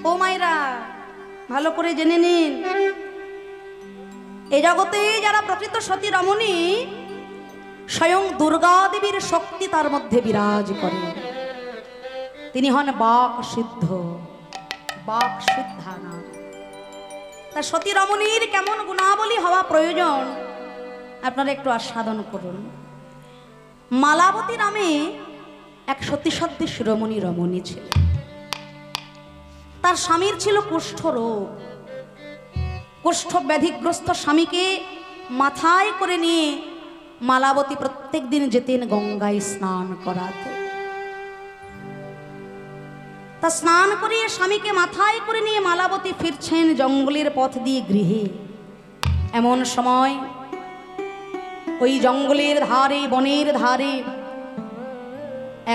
ও মাইরা, ভালো করে জেনে নিন, এ জগতে যারা প্রকৃত সতী রমণী স্বয়ং দুর্গা দেবীর শক্তি তার মধ্যে বিরাজ করে। তিনি হন বাক সিদ্ধ, বাক সিদ্ধা নারী। তা সতী রমণীর কেমন গুণাবলী হওয়া প্রয়োজন আপনারা একটু আস্বাদন করুন। মালাবতী নামে এক সতীসদ্ধী শিরোমণি রমণী ছিল। তার স্বামীর ছিল কুষ্ঠ রোগ। কুষ্ঠ ব্যাধিগ্রস্ত স্বামীকে মাথায় করে নিয়ে মালাবতী প্রত্যেক দিন যেতেন গঙ্গায় স্নান করাতে। তা স্নান করিয়ে স্বামীকে মাথায় করে নিয়ে মালাবতী ফিরছেন জঙ্গলের পথ দিয়ে গৃহে। এমন সময় ওই জঙ্গলের ধারে, বনের ধারে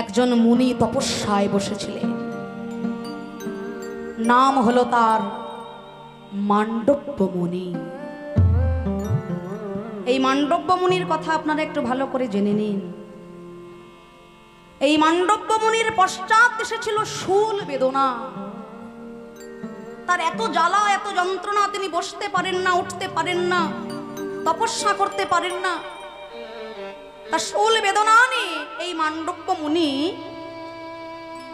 একজন মুনি তপস্যায় বসেছিলেন। নাম হলো তার মান্ডব্য মুনি। এই মান্ডব্য মুনির কথা আপনারা একটু ভালো করে জেনে নিন। এই মান্ডব্য মুনির পশ্চাৎ এসেছিল শূল বেদনা। তার এত জ্বালা, এত যন্ত্রণা, তিনি বসতে পারেন না, উঠতে পারেন না, তপস্যা করতে পারেন না। তার শূল বেদনা নিয়ে এই মান্ডব্য মুনি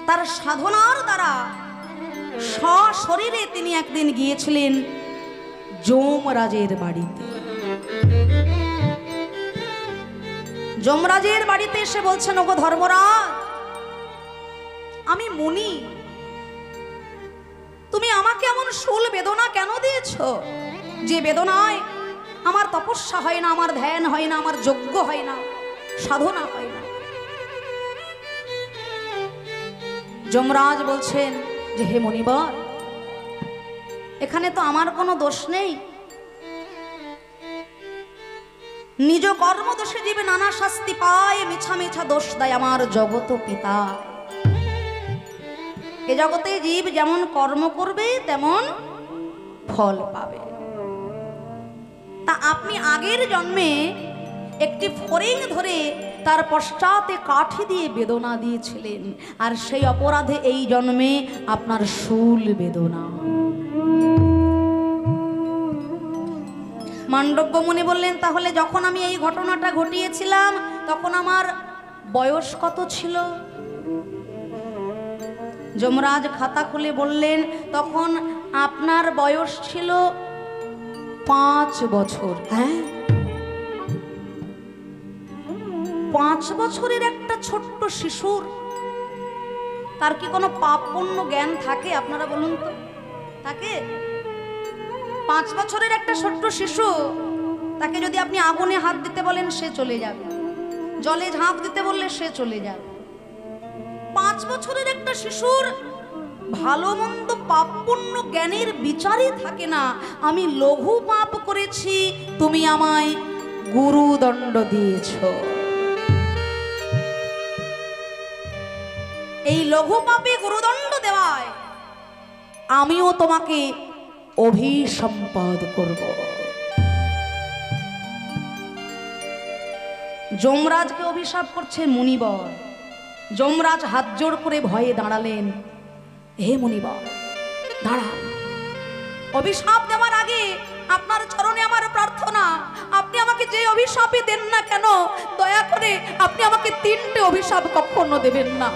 তার সাধনার দ্বারা সশরীরে তিনি একদিন গিয়েছিলেন যমরাজের বাড়িতে। যমরাজের বাড়িতে এসে বলছেন, ওগো ধর্মরাজ, আমি মুনি, তুমি আমাকে এমন শূল বেদনা কেন দিয়েছ? যে বেদনায় আমার তপস্যা হয় না, আমার ধ্যান হয় না, আমার যজ্ঞ হয় না, সাধনা হয় না। যমরাজ বলছেন যে, হে মুনিবর, এখানে তো আমার কোনো দোষ নেই। নিজ কর্ম দোষে জীবে নানা শাস্তি পায়, মিছা মিছা দোষ দেয় আমার জগত পিতা। এ জগতে জীব যেমন কর্ম করবে তেমন ফল পাবে। তা আপনি আগের জন্মে একটি ফড়িং ধরে তার পশ্চাতে কাঠি দিয়ে বেদনা দিয়েছিলেন, আর সেই অপরাধে এই জন্মে আপনার শূল বেদনা। মান্ডব্য মুনি বললেন, তাহলে যখন আমি এই ঘটনাটা ঘটিয়েছিলাম তখন আমার বয়স কত ছিল? যমরাজ খাতা খুলে বললেন, তখন আপনার বয়স ছিল 5 বছর। হ্যাঁ, 5 বছরের একটা ছোট্ট শিশুর তার কি কোনো পাপ পুণ্য জ্ঞান থাকে? আপনারা বলুন তো, থাকে? 5 বছরের একটা ছোট্ট শিশু, তাকে যদি আপনি আগুনে হাত দিতে বলেন সে চলে যাবে, জলে ঝাঁপ দিতে বললে সে চলে যাবে। 5 বছরের একটা শিশুর ভালো মন্দ পাপ পুণ্য জ্ঞানের বিচারই থাকে না। আমি লঘু পাপ করেছি, তুমি আমায় গুরুদণ্ড দিয়েছ। এই লঘু পাপে গুরুদণ্ড দেওয়ায় আমিও তোমাকে অভিসম্পাদ করব। যমরাজকে অভিশাপ করছে মুনিবর। যমরাজ হাত জোড় করে ভয়ে দাঁড়ালেন। হে মুনিবর, দাঁড়ান। অভিশাপ দেওয়ার আগে আপনার চরণে আমার প্রার্থনা, আপনি আমাকে যে অভিশাপই দেন না কেন, দয়া করে আপনি আমাকে 3টে অভিশাপ কখনো দেবেন না।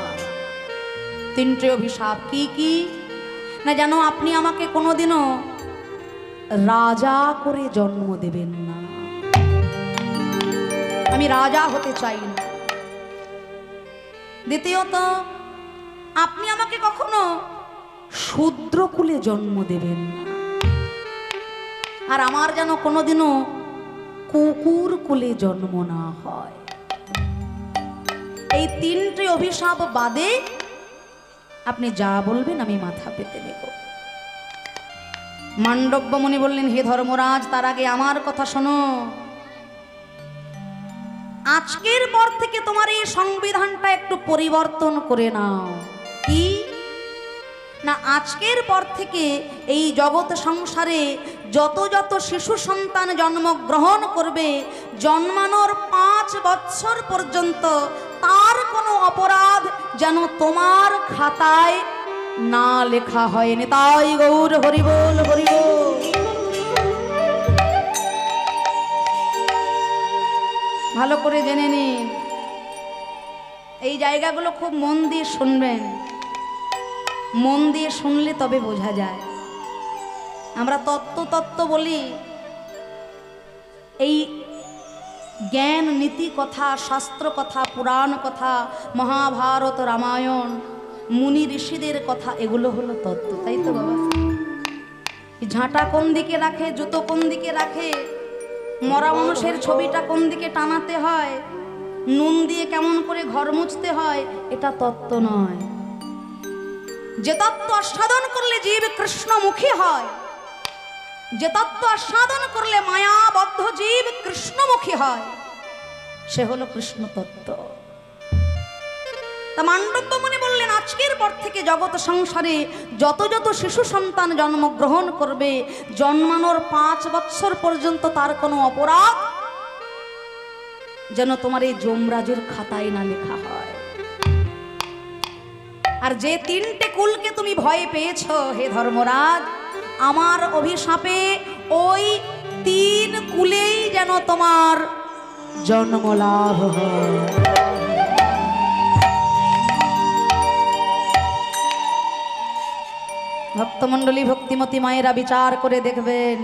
3টে অভিশাপ কি কি? না, যেন আপনি আমাকে কোনোদিনও রাজা করে জন্ম দেবেন না। আমি রাজা হতে চাই না। দ্বিতীয়ত, আপনি আমাকে কখনো শূদ্র কুলে জন্ম দেবেন না। আর আমার যেন কোনোদিনও কুকুর কুলে জন্ম না হয়। এই 3টে অভিশাপ বাদে আপনি যা বলবেন আমি মাথা পেতে নেব। মান্ডব্য মুনি বললেন, হে ধর্মরাজ, তার আগে আমার কথা শোনো। আজকের পর থেকে তোমার এই সংবিধানটা একটু পরিবর্তন করে নাও। কি না, আজকের পর থেকে এই জগৎ সংসারে যত যত শিশু সন্তান জন্মগ্রহণ করবে, জন্মানোর 5 বৎসর পর্যন্ত তার কোনো অপরাধ যেন তোমার খাতায় না লেখা হয়নি। তাই গৌর হরিবোল হরিবোল। ভালো করে জেনে নিন, এই জায়গাগুলো খুব মন দিয়ে শুনবেন। মন দিয়ে শুনলে তবে বোঝা যায়। আমরা তত্ত্ব বলি, এই জ্ঞান নীতি কথা, শাস্ত্র কথা, পুরাণ কথা, মহাভারত রামায়ণ, মুনি ঋষিদের কথা, এগুলো হলো তত্ত্ব, তাই তো বাবা? ঝাঁটা কোন দিকে রাখে, জুতো কোন দিকে রাখে, মরা মানুষের ছবিটা কোন দিকে টানাতে হয়, নুন দিয়ে কেমন করে ঘর মুছতে হয়, এটা তত্ত্ব নয়। যে তত্ত্ব আস্বাদন করলে জীব কৃষ্ণমুখী হয়, যে তত্ত্ব আস্বাদন করলে মায়াবদ্ধ জীব কৃষ্ণমুখী হয়, সে হলো কৃষ্ণ তত্ত্ব। তা মান্ডব্য মুনি বললেন, আজকের পর থেকে জগৎ সংসারে যত যত শিশু সন্তান জন্মগ্রহণ করবে, জন্মানোর 5 বৎসর পর্যন্ত তার কোনো অপরাধ যেন তোমার এই যমরাজের খাতায় না লেখা হয়। আর যে 3টে কুলকে তুমি ভয় পেয়েছো হে ধর্মরাজ, আমার অভিশাপে ওই 3 কুলেই যেন তোমার জন্ম লাভ হয়। ভক্তমণ্ডলী, ভক্তিমতী মায়েরা বিচার করে দেখবেন,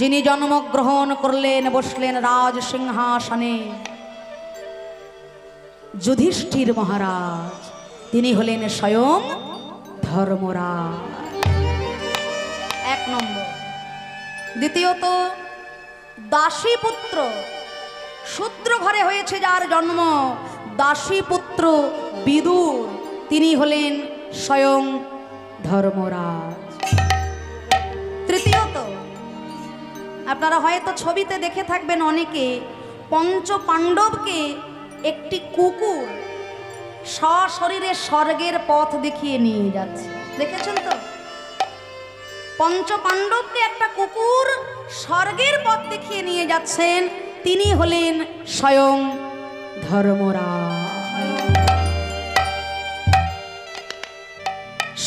যিনি জন্মগ্রহণ করলেন, বসলেন রাজ সিংহাসনে, যুধিষ্ঠির মহারাজ, তিনি হলেন স্বয়ং ধর্মরাজ। 1 নম্বর। দ্বিতীয়ত, দাসী পুত্র, শূদ্র ঘরে হয়েছে যার জন্ম, দাসী পুত্র বিদুর, তিনি হলেন স্বয়ং ধর্মরাজ। তৃতীয়ত, আপনারা হয়তো ছবিতে দেখে থাকবেন অনেকে, পঞ্চ পাণ্ডবকে একটি কুকুর সশরীরে স্বর্গের পথ দেখিয়ে নিয়ে যাচ্ছে, দেখেছেন তো? পঞ্চ পাণ্ডবকে একটা কুকুর স্বর্গের পথ দেখিয়ে নিয়ে যাচ্ছেন, তিনি হলেন স্বয়ং ধর্মরাজ।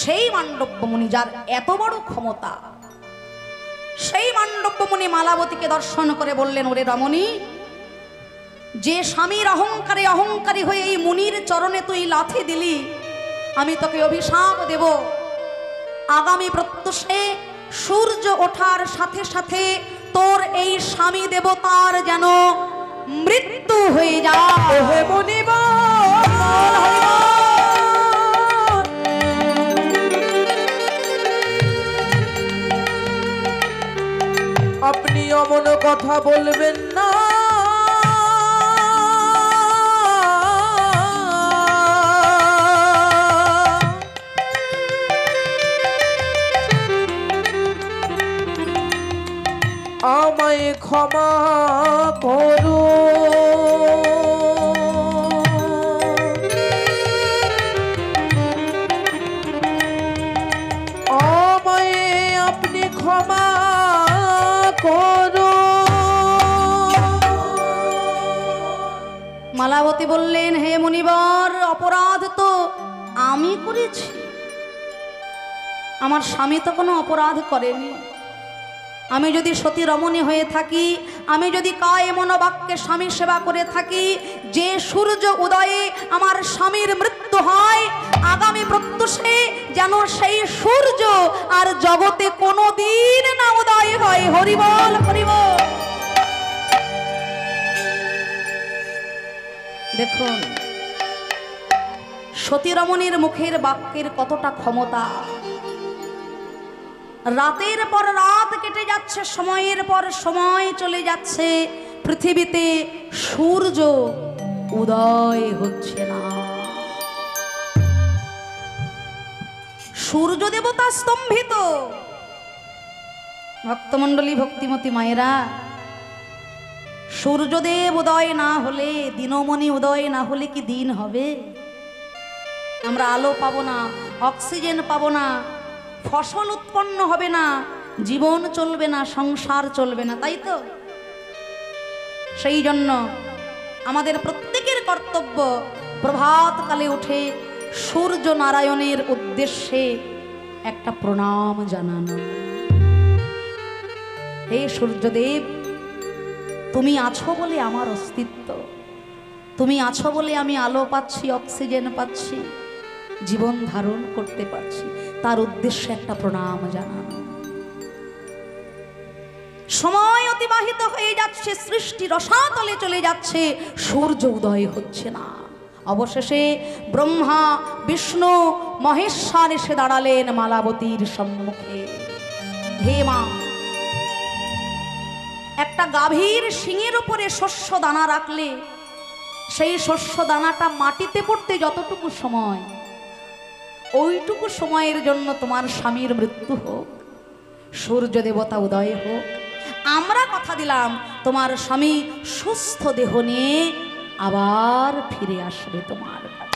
সেই মান্ডব্য মুনি যার এত বড় ক্ষমতা, সেই মান্ডব্য মুনি মালাবতীকে দর্শন করে বললেন, ওরে রমণী, যে স্বামীর অহংকারে অহংকারী হয়ে এই মুনির চরণে তুই লাথি দিলি, আমি তোকে অভিশাপ দেব, আগামী প্রত্যুষে সূর্য ওঠার সাথে সাথে তোর এই স্বামী দেবতার যেন মৃত্যু হয়ে যায়। হে মুনিবর, আপনি অমন কথা বলবেন না, আমায় ক্ষমা করো, আমায় আপনি ক্ষমা করো। মালাবতী বললেন, হে মুনিবর, অপরাধ তো আমি করেছি, আমার স্বামী তো কোনো অপরাধ করেনি। আমি যদি সতী রমণী হয়ে থাকি, আমি যদি কায়ে মনোবাক্যে স্বামী সেবা করে থাকি, যে সূর্য উদয়ে আমার স্বামীর মৃত্যু হয়, আগামী প্রত্যুষে যেন সেই সূর্য আর জগতে কোনো দিন না উদয় হয়। হরিবল হরিবল। দেখুন সতী রমণীর মুখের বাক্যের কতটা ক্ষমতা। রাতের পর রাত কেটে যাচ্ছে, সময়ের পর সময় চলে যাচ্ছে, পৃথিবীতে সূর্য উদয় হচ্ছে না। সূর্য দেবতা স্তম্ভিত। ভক্তমণ্ডলী, ভক্তিমতী মায়েরা, সূর্যদেব উদয় না হলে, দিনমণি উদয় না হলে কি দিন হবে? আমরা আলো পাবো না, অক্সিজেন পাবো না, ফসল উৎপন্ন হবে না, জীবন চলবে না, সংসার চলবে না, তাই তো? সেই জন্য আমাদের প্রত্যেকের কর্তব্য প্রভাতকালে উঠে সূর্য নারায়ণের উদ্দেশ্যে একটা প্রণাম জানানো। হে সূর্যদেব, তুমি আছো বলে আমার অস্তিত্ব, তুমি আছো বলে আমি আলো পাচ্ছি, অক্সিজেন পাচ্ছি, জীবন ধারণ করতে পারছি। তার উদ্দেশ্যে একটা প্রণাম জানানো। সময় অতিবাহিত হয়ে যাচ্ছে, সৃষ্টি রসাতলে চলে যাচ্ছে, সূর্য উদয় হচ্ছে না। অবশেষে ব্রহ্মা বিষ্ণু মহেশ্বর এসে দাঁড়ালেন মালাবতীর সম্মুখে। হে মা, একটা গাভীর শিঙের উপরে শস্য দানা রাখলে সেই শস্য দানাটা মাটিতে পড়তে যতটুকু সময়, ওইটুকু সময়ের জন্য তোমার স্বামীর মৃত্যু হোক, সূর্য দেবতা উদয় হোক, আমরা কথা দিলাম তোমার স্বামী সুস্থ দেহ নিয়ে আবার ফিরে আসবে তোমার কাছে।